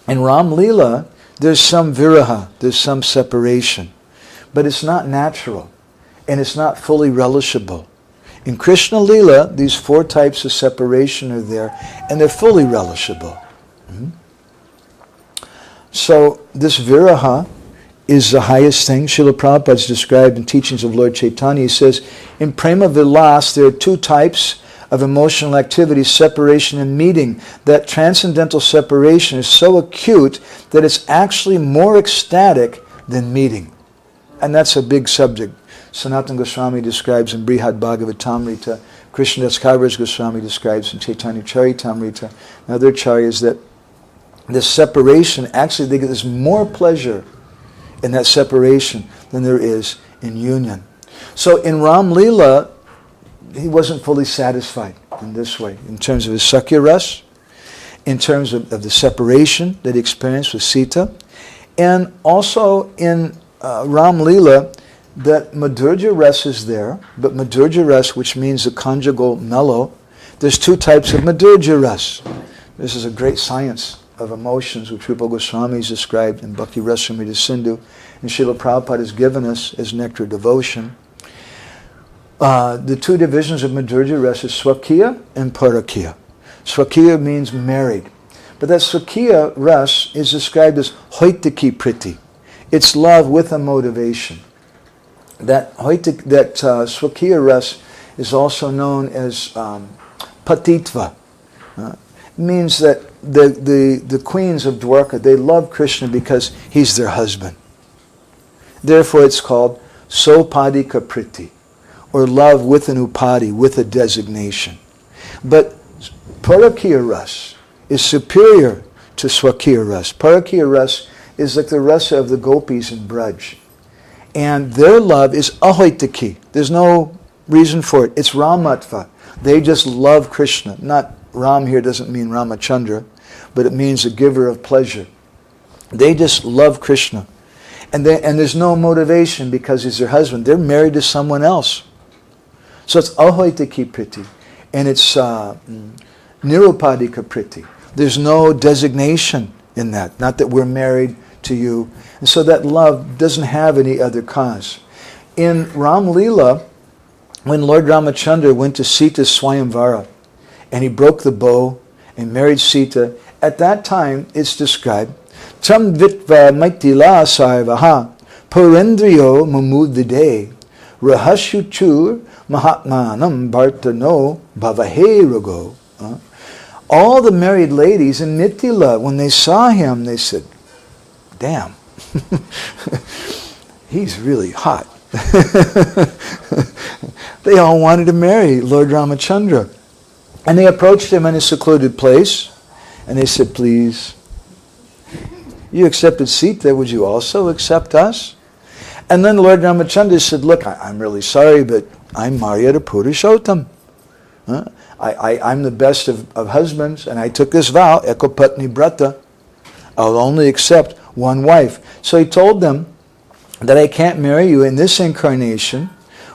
in Ram Leela, there's some viraha, there's some separation. But it's not natural, and it's not fully relishable. In Krishna Leela, these 4 types of separation are there, and they're fully relishable. So, this viraha is the highest thing. Srila Prabhupada is described in Teachings of Lord Chaitanya. He says, in Prema Vilas, there are 2 types of emotional activity, separation and meeting. That transcendental separation is so acute that it's actually more ecstatic than meeting. And that's a big subject. Sanatana Goswami describes in Brihad Bhagavatamrita, Krishnadas Kaviraj Goswami describes in Chaitanya Charitamrita, and other charyas, that this separation, actually there's more pleasure in that separation than there is in union. So in Ram Leela, he wasn't fully satisfied in this way, in terms of his Sakya Ras, in terms of the separation that he experienced with Sita, and also in Ram Leela, that Madhurya Ras is there, but Madhurya Ras, which means the conjugal mellow, there's 2 types of Madhurya Ras. This is a great science of emotions, which Rupa Goswami has described in Bhakti Rasamrita Sindhu, and Srila Prabhupada has given us as nectar devotion. The 2 divisions of Madhurya Ras is Swakiya and Parakiya. Swakiya means married. But that Swakiya Ras is described as Hoitaki Priti. It's love with a motivation. That Swakiya Ras is also known as Patitva. It means that the queens of Dwarka, they love Krishna because he's their husband. Therefore it's called Sopadika Priti, or love with an upadi, with a designation. But Parakiya Ras is superior to Swakiya Ras. Parakiya Ras is like the rasa of the gopis in Braj. And their love is ahoitaki. There's no reason for it. It's Ramatva. They just love Krishna. Not Ram here doesn't mean Ramachandra, but it means the giver of pleasure. They just love Krishna. And there's no motivation because he's their husband. They're married to someone else. So it's ahoitaki priti. And it's nirupadika priti. There's no designation in that. Not that we're married to you. And so that love doesn't have any other cause. In Ram Leela, when Lord Ramachandra went to Sita's Swayamvara, and he broke the bow and married Sita, at that time it's described, Tam vitva maitila sarvaha purendriyo mamudide rahashuchur mahatmanam bhartano bhavahe rago. All the married ladies in Mithila, when they saw him, they said, damn, he's really hot. They all wanted to marry Lord Ramachandra. And they approached him in a secluded place, and they said, please, you accepted Sita, would you also accept us? And then Lord Ramachandra said, look, I'm really sorry, but I'm Maryada Purushottam. I'm the best of husbands, and I took this vow, Ekopatni Brata, I'll only accept one wife. So he told them that I can't marry you in this incarnation,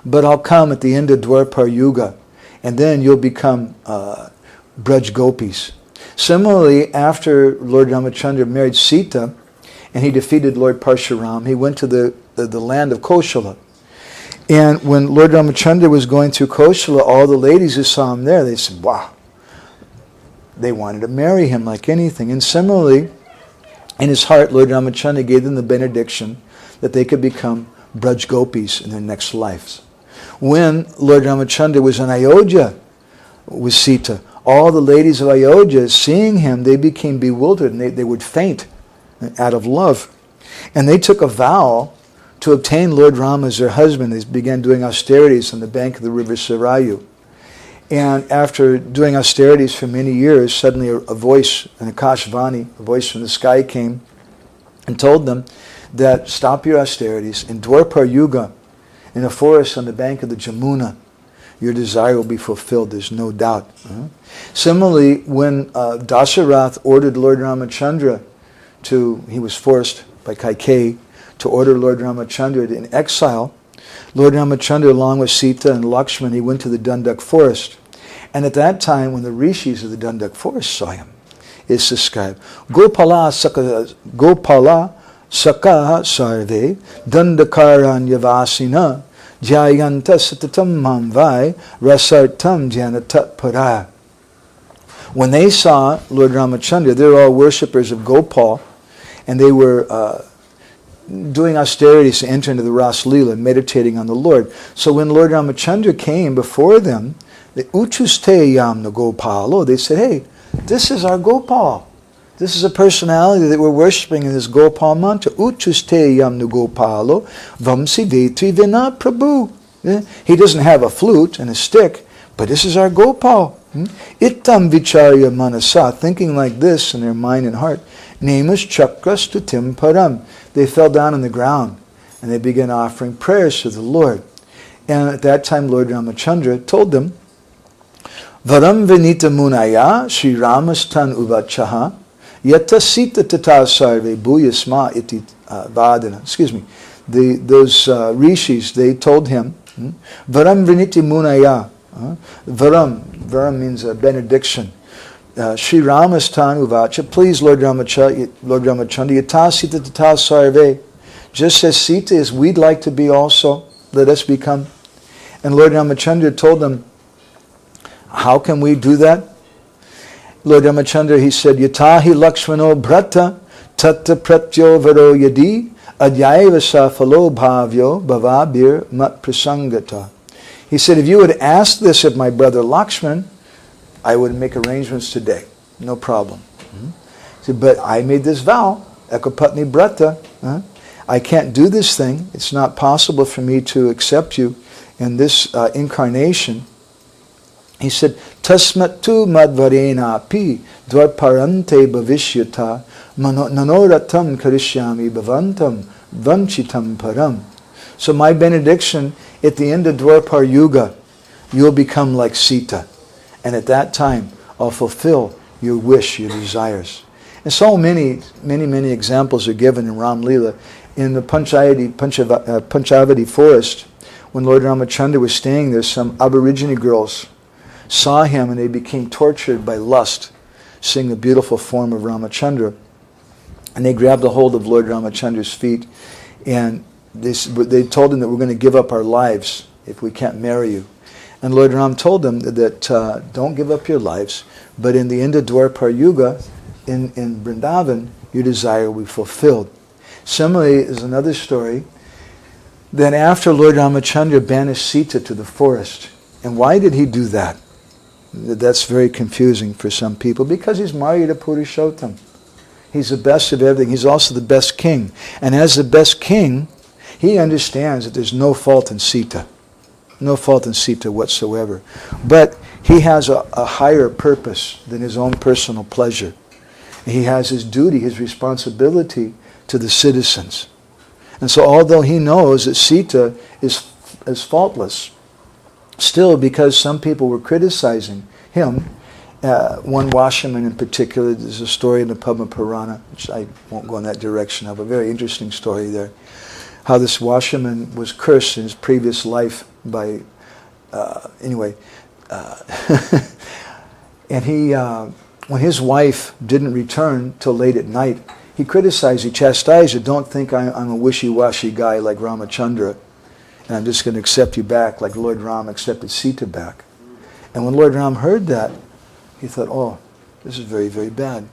but I'll come at the end of Dwarpar Yuga, and then you'll become Braj Gopis. Similarly, after Lord Ramachandra married Sita, and he defeated Lord Parshuram, he went to the land of Koshala. And when Lord Ramachandra was going through Koshala, all the ladies who saw him there, they said, wow, they wanted to marry him like anything. And similarly, in his heart, Lord Ramachandra gave them the benediction that they could become Braj Gopis in their next lives. When Lord Ramachandra was in Ayodhya with Sita, all the ladies of Ayodhya, seeing him, they became bewildered and they would faint out of love. And they took a vow to obtain Lord Rama as their husband. They began doing austerities on the bank of the river Sarayu. And after doing austerities for many years, suddenly a voice, an Akashvani, a voice from the sky came and told them that stop your austerities. In Dwarpar Yuga, in a forest on the bank of the Jamuna, your desire will be fulfilled. There's no doubt. Similarly, when Dasarath ordered Lord Ramachandra he was forced by Kaikeyi to order Lord Ramachandra in exile, Lord Ramachandra, along with Sita and Lakshman, he went to the Dandak forest. And at that time, when the rishis of the Dandak forest saw him, it's described, Gopala Saka Sarve Dandakaranyavasina Jayanta Satatam Mamvai Rasartam Janatat Para. When they saw Lord Ramachandra, they were all worshippers of Gopal, and they were doing austerities to enter into the Ras Leela, meditating on the Lord. So when Lord Ramachandra came before them, the Uchuste Yamna Gopalo, they said, hey, this is our Gopal. This is a personality that we're worshipping in this Gopal mantra. Uchuste Yamna Gopalo, Vamsi Vetri Vina Prabhu. He doesn't have a flute and a stick, but this is our Gopal. Ittam Vicharya Manasa, thinking like this in their mind and heart. Namas Chakras Tutim Param. They fell down on the ground and they began offering prayers to the Lord. And at that time, Lord Ramachandra told them, Varam Vinita Munaya Sri Ramastan Uvachaha Yata Sita Tata Sarve Bhuyasma Iti Vadana. Excuse me. Those rishis, they told him, Varam Viniti Munaya. Varam means a benediction. Sri Ramastan Uvacha, please Lord Ramachandra, Yata Sita Tata Sarve. Just as Sita is, we'd like to be also. Let us become. And Lord Ramachandra told them, how can we do that? Lord Ramachandra, he said, Yatahi Lakshmano Bhrata Tatta Pratyo Varo Yadi Adyaiva Safalo Bhavyo Bhavabir Mat Prasangata. He said, if you would ask this of my brother Lakshman, I would make arrangements today. No problem. He said, but I made this vow, Ekapatni Brata. I can't do this thing. It's not possible for me to accept you in this incarnation. He said, Tasmatu madvarena api dvarparante bhavishyata nanoratam karishyami bhavantam vanchitam param. So my benediction, at the end of Dwarpar Yuga, you'll become like Sita. And at that time, I'll fulfill your wish, your desires. And so many examples are given in Ram Leela. In the Panchavati forest, when Lord Ramachandra was staying there, some Aborigine girls saw him and they became tortured by lust, seeing the beautiful form of Ramachandra. And they grabbed a hold of Lord Ramachandra's feet and they told him that we're going to give up our lives if we can't marry you. And Lord Ram told them that don't give up your lives, but in the end of Dwarpar Yuga, in Vrindavan, your desire will be fulfilled. Similarly, is another story. Then after Lord Ramachandra banished Sita to the forest, and why did he do that? That's very confusing for some people, because he's Mariyata Purushottam. He's the best of everything. He's also the best king. And as the best king, he understands that there's no fault in Sita. No fault in Sita whatsoever. But he has a higher purpose than his own personal pleasure. He has his duty, his responsibility to the citizens. And so although he knows that Sita is faultless, still, because some people were criticizing him, one washerman in particular, there's a story in the Padma Purana, which I won't go in that direction of, a very interesting story there, how this washerman was cursed in his previous life by, and he, when his wife didn't return till late at night, he criticized, he chastised her, don't think I'm a wishy-washy guy like Ramachandra, and I'm just going to accept you back like Lord Ram accepted Sita back. And when Lord Ram heard that, he thought, oh, this is very, very bad.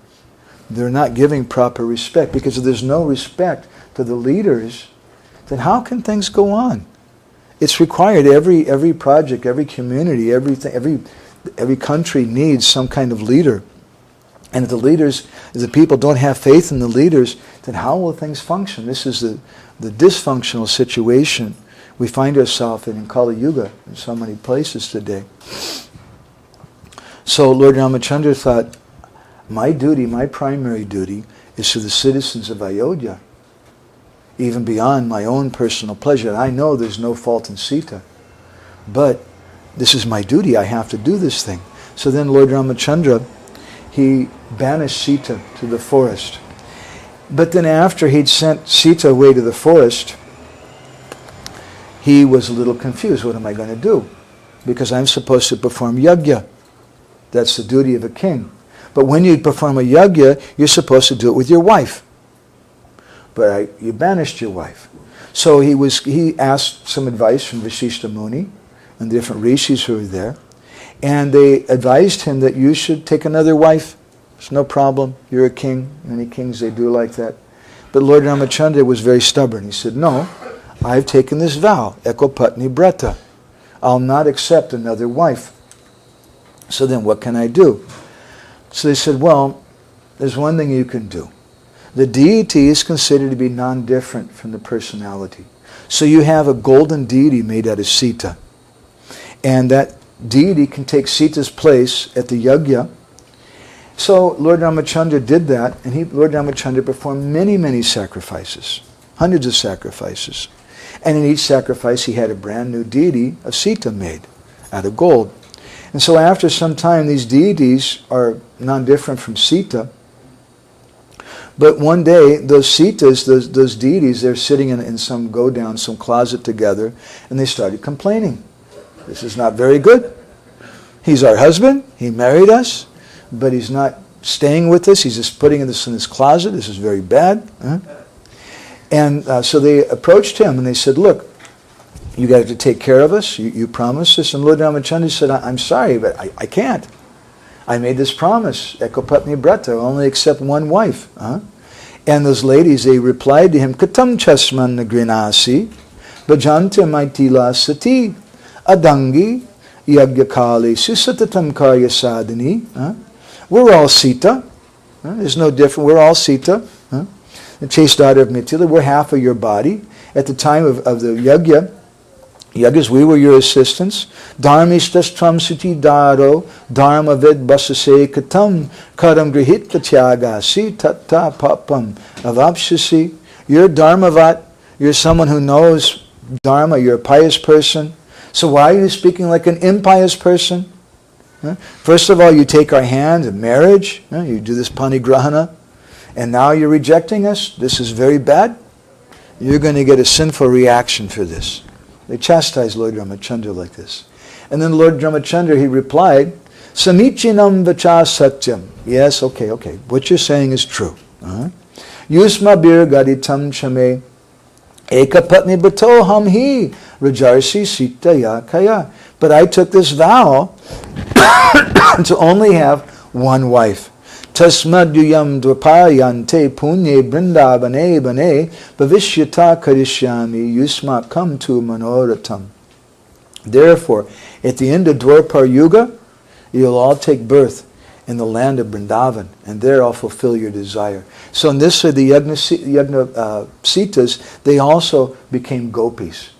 They're not giving proper respect, because if there's no respect to the leaders, then how can things go on? It's required. Every project, every community, every country needs some kind of leader. And if the people don't have faith in the leaders, then how will things function? This is the dysfunctional situation we find ourselves in Kali Yuga in so many places today. So Lord Ramachandra thought, my duty, my primary duty, is to the citizens of Ayodhya, even beyond my own personal pleasure. I know there's no fault in Sita, but this is my duty. I have to do this thing. So then Lord Ramachandra, he banished Sita to the forest. But then after he'd sent Sita away to the forest, he was a little confused. What am I going to do? Because I'm supposed to perform yajna. That's the duty of a king. But when you perform a yajna, you're supposed to do it with your wife. But you banished your wife. So he asked some advice from Vasishta Muni and the different rishis who were there. And they advised him that you should take another wife. It's no problem. You're a king. Many kings, they do like that. But Lord Ramachandra was very stubborn. He said, no, I've taken this vow, Ekopatni Brata. I'll not accept another wife. So then what can I do? So they said, well, there's one thing you can do. The deity is considered to be non-different from the personality. So you have a golden deity made out of Sita. And that deity can take Sita's place at the yajna. So Lord Ramachandra did that, and Lord Ramachandra performed many, many sacrifices, hundreds of sacrifices. And in each sacrifice he had a brand new deity of Sita made out of gold. And so after some time these deities are non-different from Sita. But one day those Sitas, those deities, they're sitting in some go-down, some closet together, and they started complaining. This is not very good. He's our husband, he married us, but he's not staying with us, he's just putting us in this closet, this is very bad. And so they approached him and they said, look, you got to take care of us, you promised us. And Lord Ramachandra said, I'm sorry, but I can't. I made this promise, Ekopatni Brata, I'll only accept one wife. And those ladies, they replied to him, Katam chasman nagrinasi, bhajante maitila sati, adangi, yagyakali, susatatam karya sadhani. We're all Sita. There's no different. We're all Sita. The chaste daughter of Mithila. We're half of your body. At the time of the yajnas, we were your assistants. Dharmishtas tvam suti daro, dharma ved basase katam, karam grihit katyagasi, tatta papam avapshasi. You're dharmavat. You're someone who knows dharma. You're a pious person. So why are you speaking like an impious person? First of all, you take our hand in marriage. You do this panigrahana. And now you're rejecting us. This is very bad. You're going to get a sinful reaction for this. They chastised Lord Ramachandra like this. And then Lord Ramachandra, he replied, Samichinam vacha satyam. Yes, okay. What you're saying is true. Yusma bir gaditam chame ekapatni bato ham hi rajarsi sita ya kaya. But I took this vow to only have one wife. Tasmaduyam dvapayante punye brindavane bane bhavishyata karishyami yusma kam tu manoratam. Therefore, at the end of Dwapar Yuga, you'll all take birth in the land of Vrindavan, and there I'll fulfill your desire. So in this way, the yajna Sitas, they also became gopis.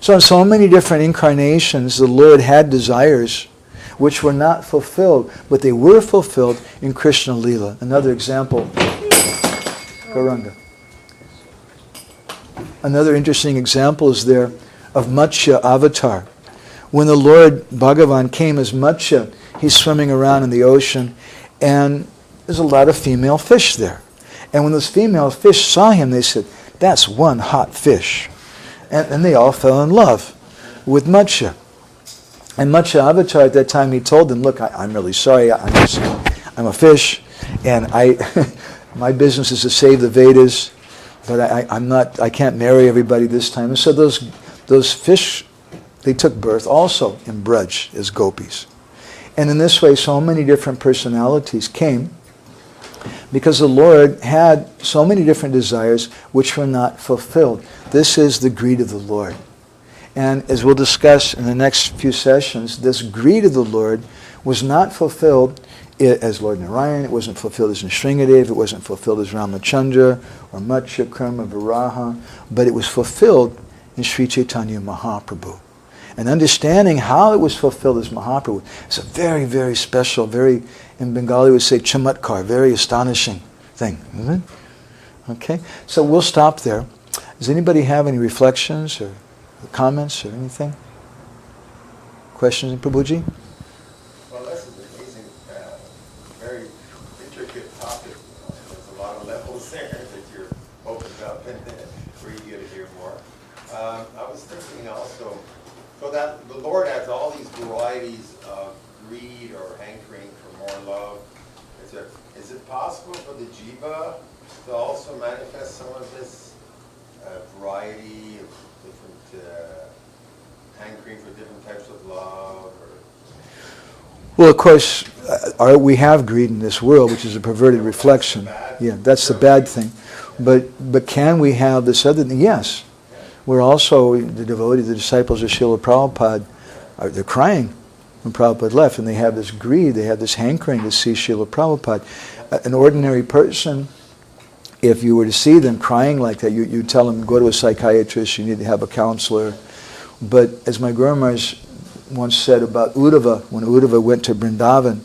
So in so many different incarnations, the Lord had desires which were not fulfilled, but they were fulfilled in Krishna Lila. Another example, Gauranga. Another interesting example is there of Matsya avatar. When the Lord Bhagavan came as Matsya, he's swimming around in the ocean, and there's a lot of female fish there. And when those female fish saw him, they said, that's one hot fish. And they all fell in love with Matsya. And Matsya avatar at that time, he told them, look, I'm really sorry, I'm a fish, and my business is to save the Vedas, but I can't marry everybody this time. And so those fish, they took birth also in Braj as gopis. And in this way, so many different personalities came because the Lord had so many different desires which were not fulfilled. This is the greed of the Lord. And as we'll discuss in the next few sessions, this greed of the Lord was not fulfilled as Lord Narayan, it wasn't fulfilled as Nrsingadev, it wasn't fulfilled as Ramachandra or Matsya, Kurma, Varaha, but it was fulfilled in Sri Chaitanya Mahaprabhu. And understanding how it was fulfilled as Mahaprabhu is a very, very special, very, in Bengali we would say chamatkar, very astonishing thing, isn't it? Okay, so we'll stop there. Does anybody have any reflections or comments or anything? questions, Prabhuji? Well, this is amazing, very intricate topic. There's a lot of levels there that you're opened up and for you to hear more. I was thinking also, so that the Lord has all these varieties of greed or hankering for more love. Is it possible for the jiva to also manifest some of this variety of different hankering for different types of love? Well, of course, we have greed in this world, which is a perverted reflection. Yeah, that's the bad thing. But can we have this other thing? Yes. We're also, the devotees, the disciples of Srila Prabhupada, they're crying when Prabhupada left, and they have this greed, they have this hankering to see Srila Prabhupada. An ordinary person, if you were to see them crying like that, you tell them, go to a psychiatrist, you need to have a counselor. But as my Guru Maharaj once said about Uddhava, when Uddhava went to Vrindavan,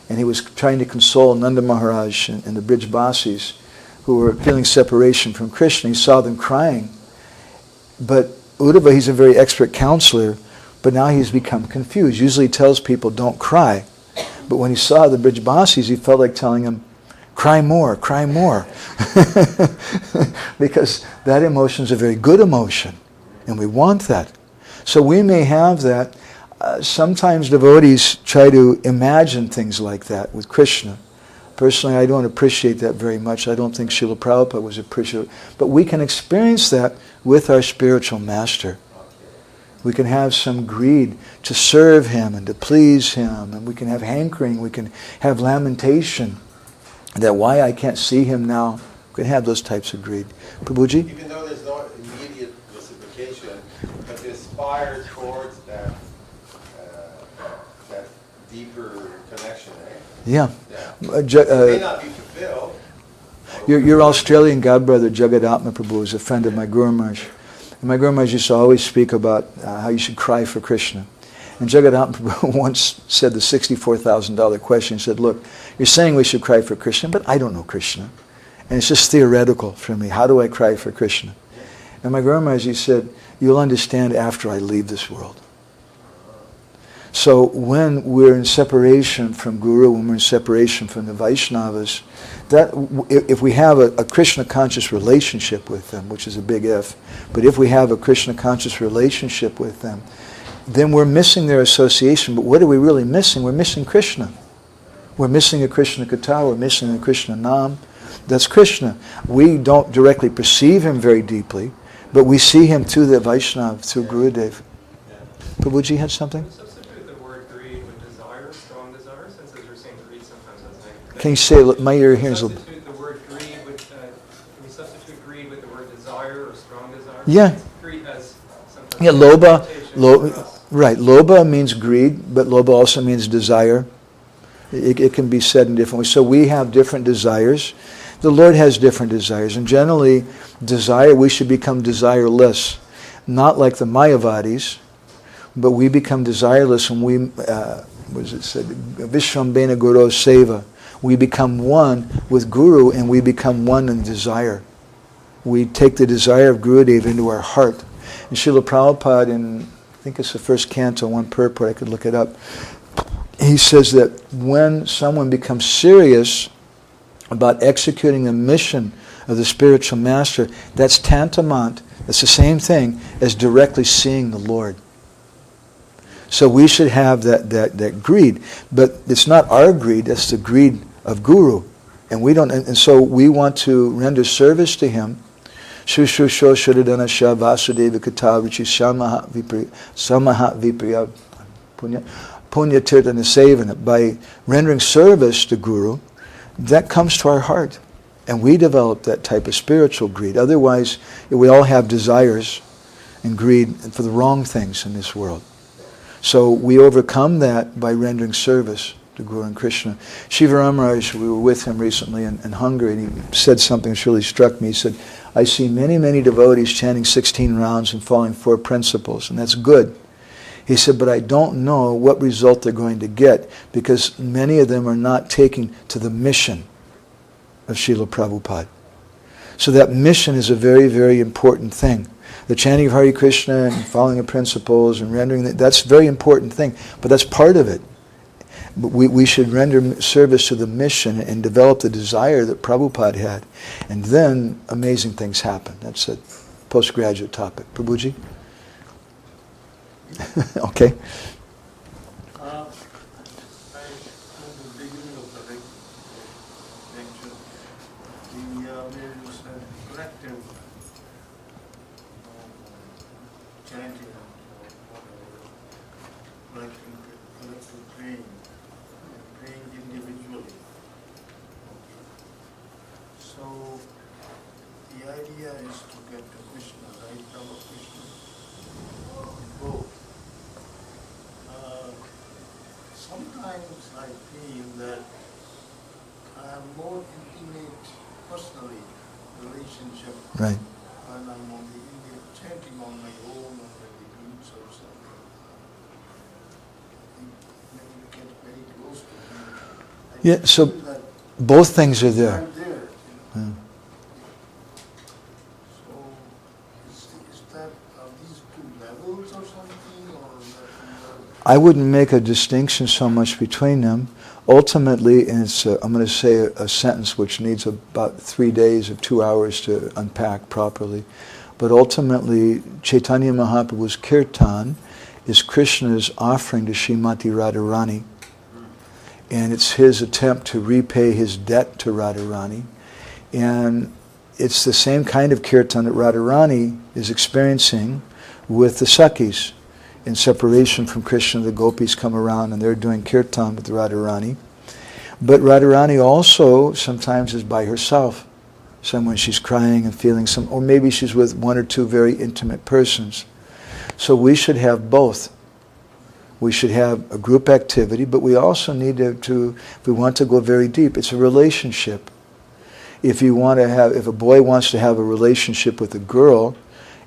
and he was trying to console Nanda Maharaj and the Brijbasis, who were feeling separation from Krishna, he saw them crying. But Uddhava, he's a very expert counselor, but now he's become confused. Usually he tells people, don't cry. But when he saw the Brijbasis, he felt like telling them, cry more, cry more. Because that emotion is a very good emotion, and we want that. So we may have that. Sometimes devotees try to imagine things like that with Krishna. Personally, I don't appreciate that very much. I don't think Srila Prabhupada was appreciative. But we can experience that with our spiritual master. We can have some greed to serve him and to please him. And we can have hankering. We can have lamentation. That why I can't see him now. We can have those types of greed. Prabhuji? Even though there's no immediate reciprocation, but to aspire towards that deeper connection, eh? Yeah. It may not be fulfilled. Your Australian godbrother Jagadatma Prabhu is a friend of my Guru Maharaj. And my Guru Maharaj used to always speak about how you should cry for Krishna. And Jagadatma Prabhu once said the $64,000 question. He said, look, you're saying we should cry for Krishna, but I don't know Krishna. And it's just theoretical for me. How do I cry for Krishna? And my Guru Maharaj, he said, you'll understand after I leave this world. So when we're in separation from Guru, when we're in separation from the Vaishnavas, that if we have a Krishna conscious relationship with them, which is a big if, but if we have a Krishna conscious relationship with them, then we're missing their association. But what are we really missing? We're missing Krishna. We're missing a Krishna Katha, we're missing a Krishna Nam. That's Krishna. We don't directly perceive him very deeply, but we see him through the Vaishnava, through Gurudev. Prabhuji had something? Can you say, my ear here is a little... Substitute the word greed with, can we substitute greed with the word desire or strong desire? Yeah. Greed has sometimes... Yeah, right. Lobha means greed, but lobha also means desire. It can be said in different ways. So we have different desires. The Lord has different desires. And generally, desire, we should become desireless. Not like the Mayavadis, but we become desireless when we, what is it said? Vishwambena Guru Seva. We become one with Guru, and we become one in desire. We take the desire of Gurudev into our heart. And Srila Prabhupada, in, I think it's the first canto, one purport, I could look it up, he says that when someone becomes serious about executing the mission of the spiritual master, that's tantamount, that's the same thing as directly seeing the Lord. So we should have that greed. But it's not our greed, that's the greed of Guru. And we don't, and so we want to render service to him. Shushusho Shuddhadana Shah Vasudeva Kata Ruchi Samaha Vipriya Punya Tirthana Sevana. By rendering service to Guru, that comes to our heart. And we develop that type of spiritual greed. Otherwise, we all have desires and greed for the wrong things in this world. So we overcome that by rendering service to Guru and Krishna. Shiva Ramaraj, we were with him recently in Hungary, and he said something that really struck me. He said, I see many, many devotees chanting 16 rounds and following 4 principles, and that's good. He said, but I don't know what result they're going to get, because many of them are not taking to the mission of Srila Prabhupada. So that mission is a very, very important thing. The chanting of Hare Krishna and following the principles and rendering, that's a very important thing, but that's part of it. We should render service to the mission and develop the desire that Prabhupada had. And then amazing things happen. That's a postgraduate topic. Prabhuji? Okay. Sometimes I feel that I have more intimate, personally, relationship Right. when I'm on the Indian chanting on my own or with the groups or something. When you get very close to me, I Yeah, so feel that both things are there. I'm there. Yeah. So is that, are these two levels or something, or that I wouldn't make a distinction so much between them. Ultimately, and it's I'm going to say a sentence which needs about 3 days or 2 hours to unpack properly. But ultimately, Chaitanya Mahaprabhu's kirtan is Krishna's offering to Srimati Radharani. And it's his attempt to repay his debt to Radharani. And it's the same kind of kirtan that Radharani is experiencing with the Sakhis. In separation from Krishna, the gopis come around and they're doing kirtan with Radharani. But Radharani also sometimes is by herself. When she's crying and feeling or maybe she's with one or two very intimate persons. So we should have both. We should have a group activity, but we also need to if we want to go very deep, it's a relationship. If a boy wants to have a relationship with a girl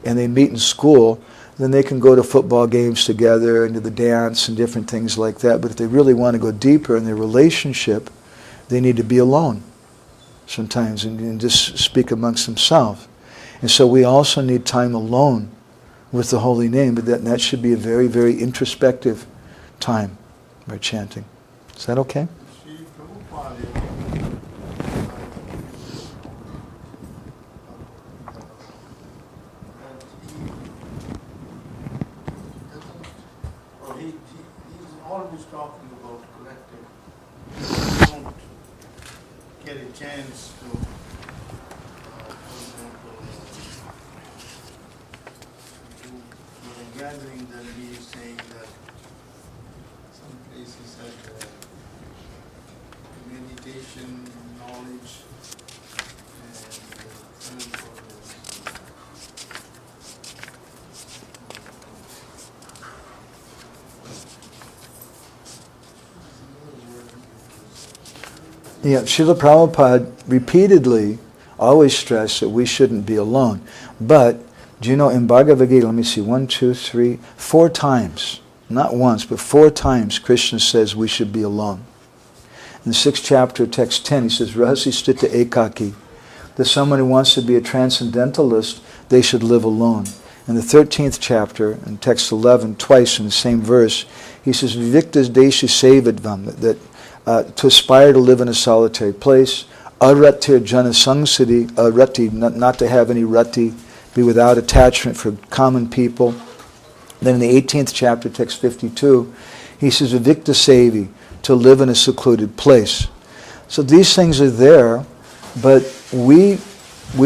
and they meet in school, then they can go to football games together and to the dance and different things like that. But if they really want to go deeper in their relationship, they need to be alone sometimes and just speak amongst themselves. And so we also need time alone with the holy name, but that should be a very, very introspective time by chanting. Is that okay? Sri Prabhupada, he's always talking about collective. You don't get a chance to, for example, do a gathering, then he is saying that some places had meditation, knowledge, and third one is Yeah, Srila Prabhupada repeatedly always stressed that we shouldn't be alone. But, do you know, in Bhagavad Gita, let me see, 1, 2, 3, 4 times, not once, but 4 times, Krishna says we should be alone. In the 6th chapter, text 10, he says, Rahasi stita ekaki, that someone who wants to be a transcendentalist, they should live alone. In the 13th chapter, in text 11, twice in the same verse, he says, Viviktas deshi sevadvam, that to aspire to live in a solitary place, aratir jana sangsati, rati, not to have any rati, be without attachment for common people. Then in the 18th chapter, text 52, he says, Vivikta sevi, to live in a secluded place. So these things are there, but we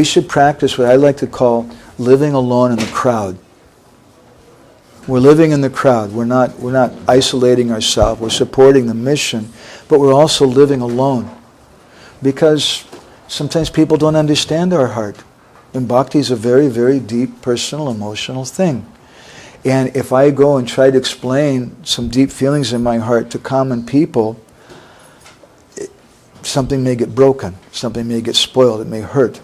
should practice what I like to call living alone in the crowd. We're living in the crowd. We're not isolating ourselves. We're supporting the mission, but we're also living alone. Because sometimes people don't understand our heart. And bhakti is a very, very deep, personal, emotional thing. And if I go and try to explain some deep feelings in my heart to common people, something may get broken. Something may get spoiled. It may hurt.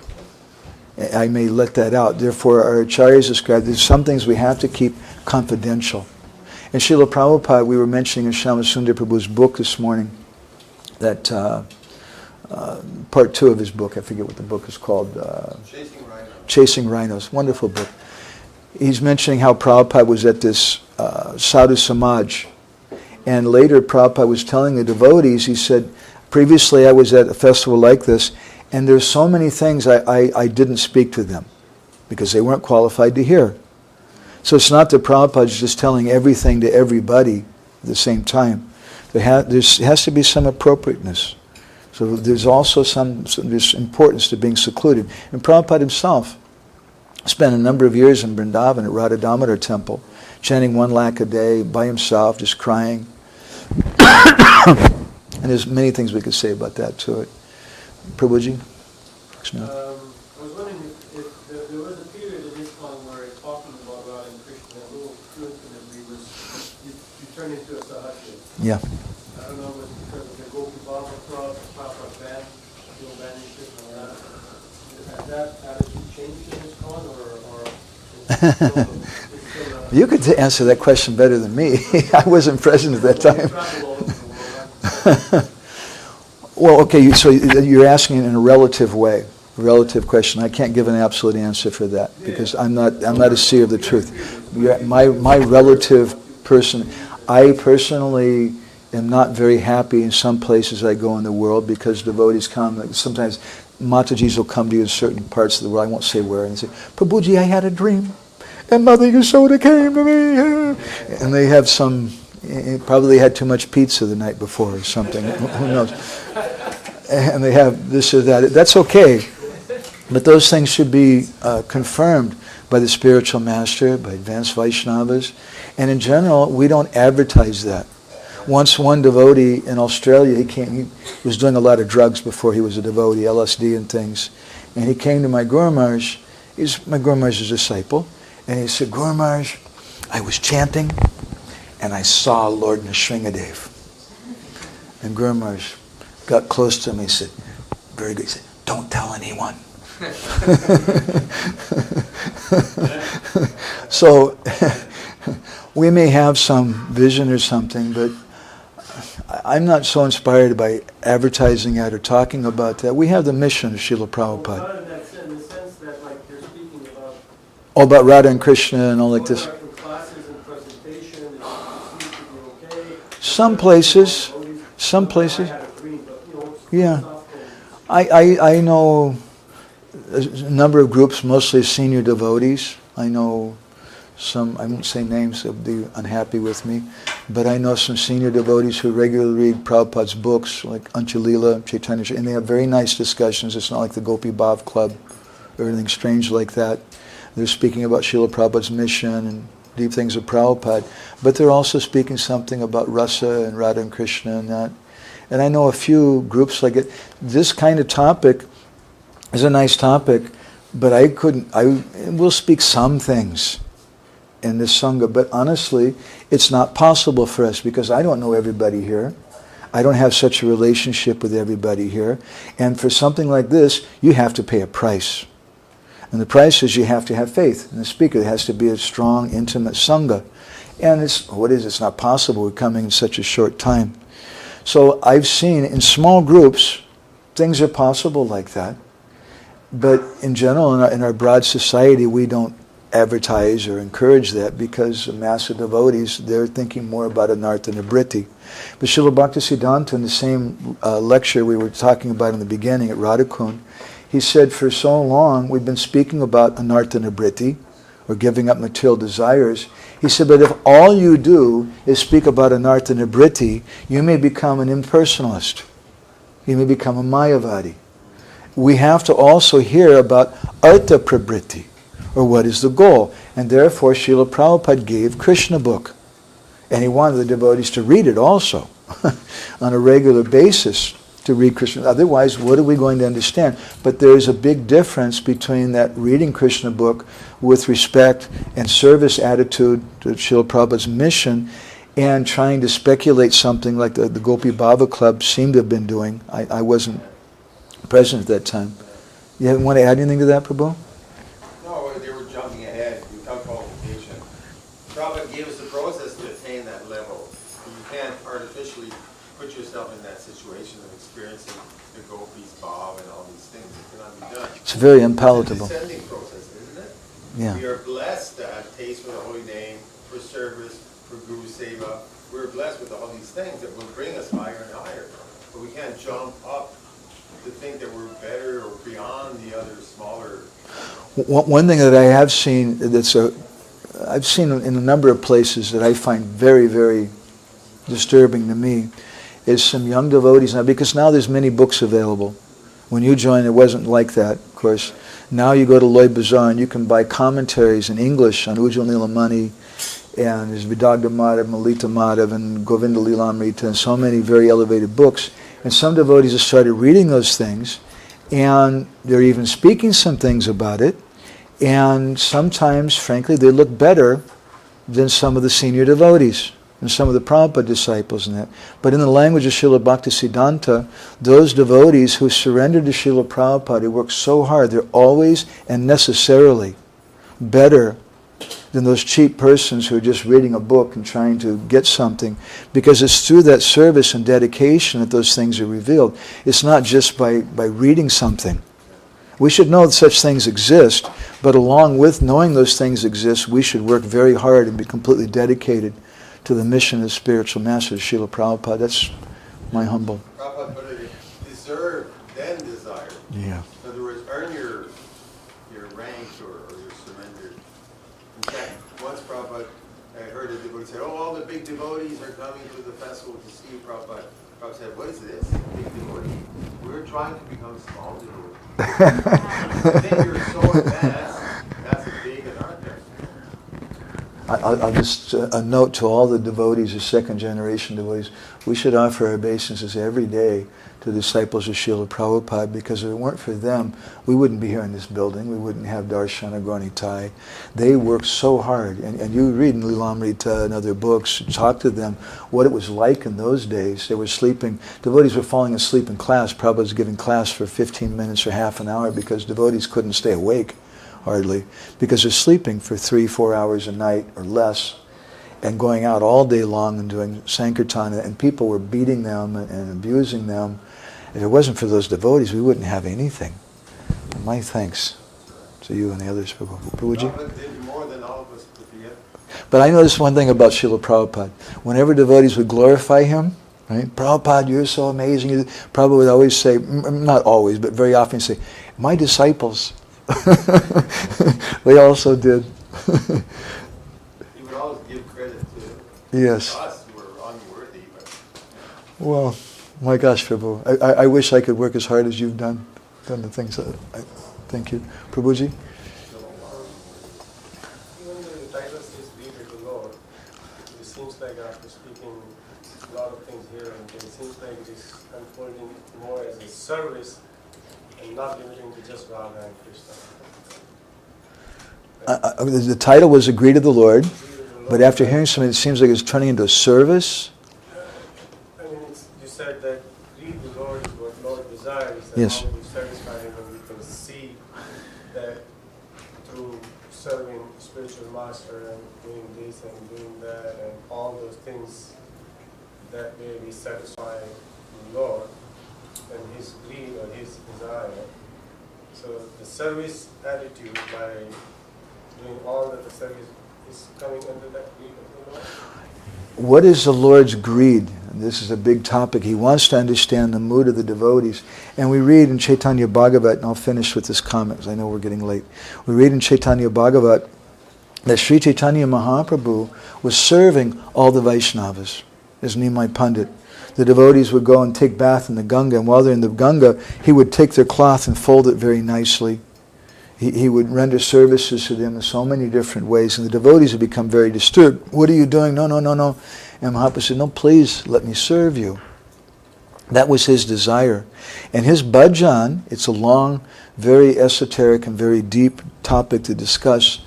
I may let that out. Therefore, our acharyas describe there's some things we have to keep confidential. And Srila Prabhupada, we were mentioning in Shyamasundar Prabhu's book this morning, that part 2 of his book, I forget what the book is called. Chasing Rhinos. Chasing Rhinos, wonderful book. he's mentioning how Prabhupada was at this Sadhu Samaj. And later Prabhupada was telling the devotees, he said, previously I was at a festival like this, and there's so many things I didn't speak to them because they weren't qualified to hear. So it's not that Prabhupada's just telling everything to everybody at the same time. There has to be some appropriateness. So there's also there's importance to being secluded. And Prabhupada himself spent a number of years in Vrindavan at Radha Damodar temple, chanting 1 lakh a day by himself, just crying. And there's many things we could say about that too. Prabhuji? I was wondering if there was a period in this time where talking about Radha and Krishna, a little fluent in it, you turn into a sahajya. Yeah. I don't know if it's because of the Gopi Baba Club, Papa Band, Bill Baniship, and all that. Has that attitude changed in this con, or it's still You could answer that question better than me. I wasn't present at that time. Well, okay, so you're asking it in a relative way, relative question. I can't give an absolute answer for that because I'm not a seer of the truth. My relative person, I personally am not very happy in some places I go in the world because devotees come. Sometimes Matajis will come to you in certain parts of the world. I won't say where, and they say, "Prabhuji, I had a dream, and Mother Yasoda came to me," and they have some. Probably had too much pizza the night before or something. Who knows? And they have this or that. That's okay. But those things should be confirmed by the spiritual master, by advanced Vaishnavas. And in general, we don't advertise that. Once one devotee in Australia, he was doing a lot of drugs before he was a devotee, LSD and things. And he came to my Guru Maharaj. He's my Guru Maharaj's disciple. And he said, "Guru Maharaj, I was chanting, and I saw Lord Nrsingadev." And Guru Maharaj got close to him. He said, very good. He said, "Don't tell anyone." So we may have some vision or something, but I'm not so inspired by advertising that or talking about that. We have the mission of Srila Prabhupada. Not in that sense, in the sense that like they're speaking about All about Radha and Krishna and all like this. classes and presentation, it seems to be okay. Some places. I had a dream, but Yeah. I know a number of groups, mostly senior devotees. I know some, I won't say names, they'll be unhappy with me, but I know some senior devotees who regularly read Prabhupada's books, like Anchalila, Chaitanya, and they have very nice discussions. It's not like the Gopi Bhav Club or anything strange like that. They're speaking about Srila Prabhupada's mission and deep things of Prabhupada, but they're also speaking something about Rasa and Radha and Krishna and that. And I know a few groups like it. This kind of topic is a nice topic, but I will speak some things in this Sangha, but honestly, it's not possible for us because I don't know everybody here. I don't have such a relationship with everybody here. And for something like this, you have to pay a price. And the price is you have to have faith in the speaker. There has to be a strong, intimate Sangha. And it's not possible. We're coming in such a short time. So I've seen in small groups, things are possible like that. But in general, in our broad society, we don't advertise or encourage that because the mass of devotees, they're thinking more about anartha and vritti. But Srila Bhaktisiddhanta, in the same lecture we were talking about in the beginning at Radhakund, he said for so long we've been speaking about anartha and vritti, or giving up material desires. He said, but if all you do is speak about anartha and vritti, you may become an impersonalist. You may become a mayavadi. We have to also hear about artha pravritti, or what is the goal. And therefore Srila Prabhupada gave Krishna book. And he wanted the devotees to read it also on a regular basis, to read Krishna. Otherwise, what are we going to understand? But there is a big difference between that reading Krishna book with respect and service attitude to Srila Prabhupada's mission and trying to speculate something like the Gopi Bhava Club seemed to have been doing. I wasn't present at that time. You want to add anything to that, Prabhu? No, they were jumping ahead without qualification. Prabhupada gave us the process to attain that level. You can't artificially put yourself in that situation of experiencing the Gopis, Bhav, and all these things. It cannot be done. It's very unpalatable. It's a descending process, isn't it? Yeah. We are blessed to have taste for the holy name, for service, for Guru Seva. We're blessed with all these things that will bring us higher and higher. But we can't jump up to think that we're better or beyond the other smaller. One thing that I have seen I've seen in a number of places that I find very, very disturbing to me is some young devotees now, because now there's many books available. When you joined, it wasn't like that, of course. Now you go to Loy Bazaar and you can buy commentaries in English on Ujjwal Nilamani, and there's Vidagda Madhav, Malita Madhav, and Govinda Lilamrita, and so many very elevated books. And some devotees have started reading those things, and they're even speaking some things about it, and sometimes, frankly, they look better than some of the senior devotees and some of the Prabhupada disciples and that. But in the language of Srila Bhaktisiddhanta, those devotees who surrender to Srila Prabhupada, who work so hard, they're always and necessarily better than those cheap persons who are just reading a book and trying to get something, because it's through that service and dedication that those things are revealed. It's not just by reading something. We should know that such things exist, but along with knowing those things exist, we should work very hard and be completely dedicated to the mission of the spiritual master, Srila Prabhupada. That's my humble. Prabhupada put it, deserve, then desire. Yeah. In other words, earn your rank or your surrender. In fact, once Prabhupada, I heard a devotee say, all the big devotees are coming to the festival to see Prabhupada. Prabhupada said, what is this? Big devotee? We're trying to become small devotees. I think you're so advanced, that's a big and aren't there. I'll just a note to all the devotees, the second generation devotees, we should offer our obeisances every day to the disciples of Srila Prabhupada, because if it weren't for them, we wouldn't be here in this building, we wouldn't have Darshan or Granitai. They worked so hard, and you read in Lilamrita and other books, talk to them what it was like in those days. They were sleeping, devotees were falling asleep in class. Prabhupada was giving class for 15 minutes or half an hour because devotees couldn't stay awake. Hardly, because they're sleeping for 3-4 hours a night or less, and going out all day long and doing Sankirtan, and people were beating them and abusing them. If it wasn't for those devotees, we wouldn't have anything. My thanks to you and the others, Prabhuji. Prabhupada did more than all of us put together. But I noticed one thing about Srila Prabhupada. Whenever devotees would glorify him, right? Prabhupada, you're so amazing. Prabhupada would always say, not always, but very often say, my disciples. They also did. He would always give credit to Yes. us who were unworthy. But Well, my gosh, Prabhu, I wish I could work as hard as you've done the things that thank you. Prabhuji? Even though the title says leader to Lord, it seems like after speaking a lot of things here, and it seems like it is unfolding more as a service and not limiting to just Radha and Krishna. The title was Agree to the Lord, but after hearing something, it seems like it's turning into a service. I mean, you said that greed the Lord is what Lord desires, and Yes. how we satisfy Him, and we can see that through serving spiritual master and doing this and doing that and all those things, that way we satisfy the Lord and His greed or His desire. So the service attitude by doing all that the service is coming under that greed of the Lord. What is the Lord's greed? And this is a big topic. He wants to understand the mood of the devotees. And we read in Chaitanya Bhagavat, and I'll finish with this comment because I know we're getting late. We read in Chaitanya Bhagavat that Sri Chaitanya Mahaprabhu was serving all the Vaishnavas, as Nimai Pandit. The devotees would go and take bath in the Ganga, and while they're in the Ganga, he would take their cloth and fold it very nicely. He would render services to them in so many different ways, and the devotees would become very disturbed. What are you doing? No. And Mahaprabhu said, no, please, let me serve you. That was his desire. And his bhajan, it's a long, very esoteric and very deep topic to discuss.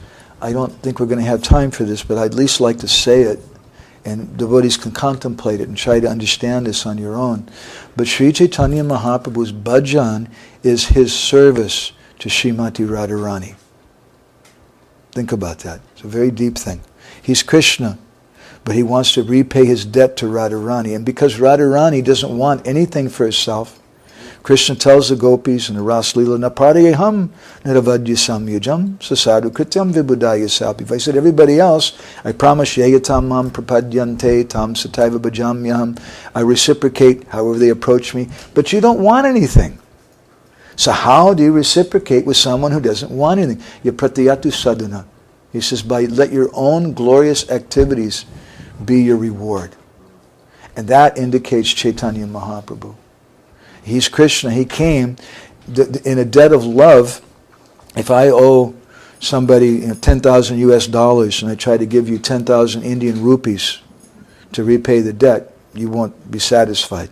I don't think we're going to have time for this, but I'd at least like to say it, and devotees can contemplate it and try to understand this on your own. But Sri Chaitanya Mahaprabhu's bhajan is his service to Srimati Radharani. Think about that. It's a very deep thing. He's Krishna, but he wants to repay his debt to Radharani. And because Radharani doesn't want anything for herself, Krishna tells the gopis in the Ras Leela, Naparayaham niravadya samyajam sasadu krityam vibudaya salpi. If I said everybody else, I promise yayatam mam prapadyante tam sataiva bhajamyaham. I reciprocate however they approach me. But you don't want anything. So how do you reciprocate with someone who doesn't want anything? Yapratiyatu sadhana. He says, let your own glorious activities be your reward. And that indicates Chaitanya Mahaprabhu. He's Krishna. He came in a debt of love. If I owe somebody 10,000 US dollars and I try to give you 10,000 Indian rupees to repay the debt, you won't be satisfied.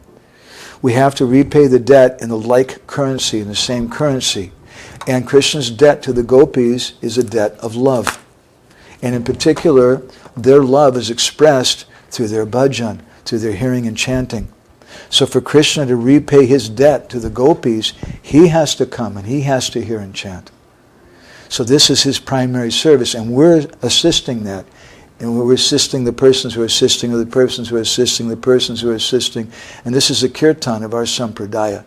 We have to repay the debt in the like currency, in the same currency. And Krishna's debt to the gopis is a debt of love. And in particular, their love is expressed through their bhajan, through their hearing and chanting. So for Krishna to repay his debt to the gopis, he has to come and he has to hear and chant. So this is his primary service, and we're assisting that. And we're assisting the persons who are assisting the persons who are assisting the persons who are assisting. And this is the kirtan of our sampradaya.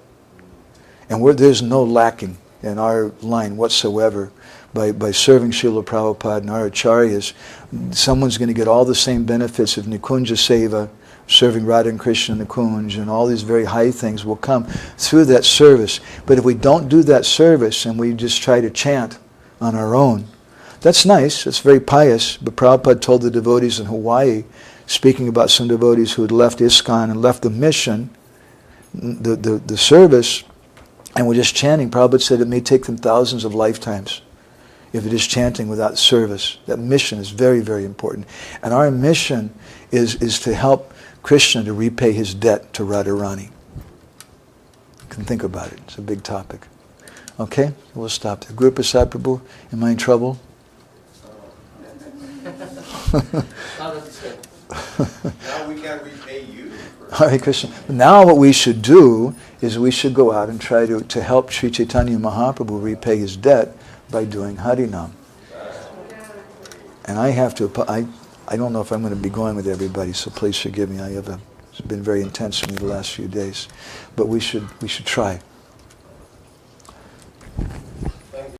And there's no lacking in our line whatsoever. By serving Srila Prabhupada and our acharyas, someone's going to get all the same benefits of Nikunja Seva, serving Radha and Krishna in Nikunj, and all these very high things will come through that service. But if we don't do that service and we just try to chant on our own, that's nice, it's very pious, but Prabhupada told the devotees in Hawaii, speaking about some devotees who had left ISKCON and left the mission, the service, and were just chanting, Prabhupada said it may take them thousands of lifetimes if it is chanting without service. That mission is very, very important. And our mission is to help Krishna to repay his debt to Radharani. You can think about it. It's a big topic. Okay? We'll stop there. Guru Prasad Prabhu, am I in trouble? Now we can repay you. Hare Krishna. Now what we should do is we should go out and try to help Sri Chaitanya Mahaprabhu repay his debt by doing Harinam. And I have to, I don't know if I'm going to be going with everybody, so please forgive me. It's been very intense for me the last few days. But we should try.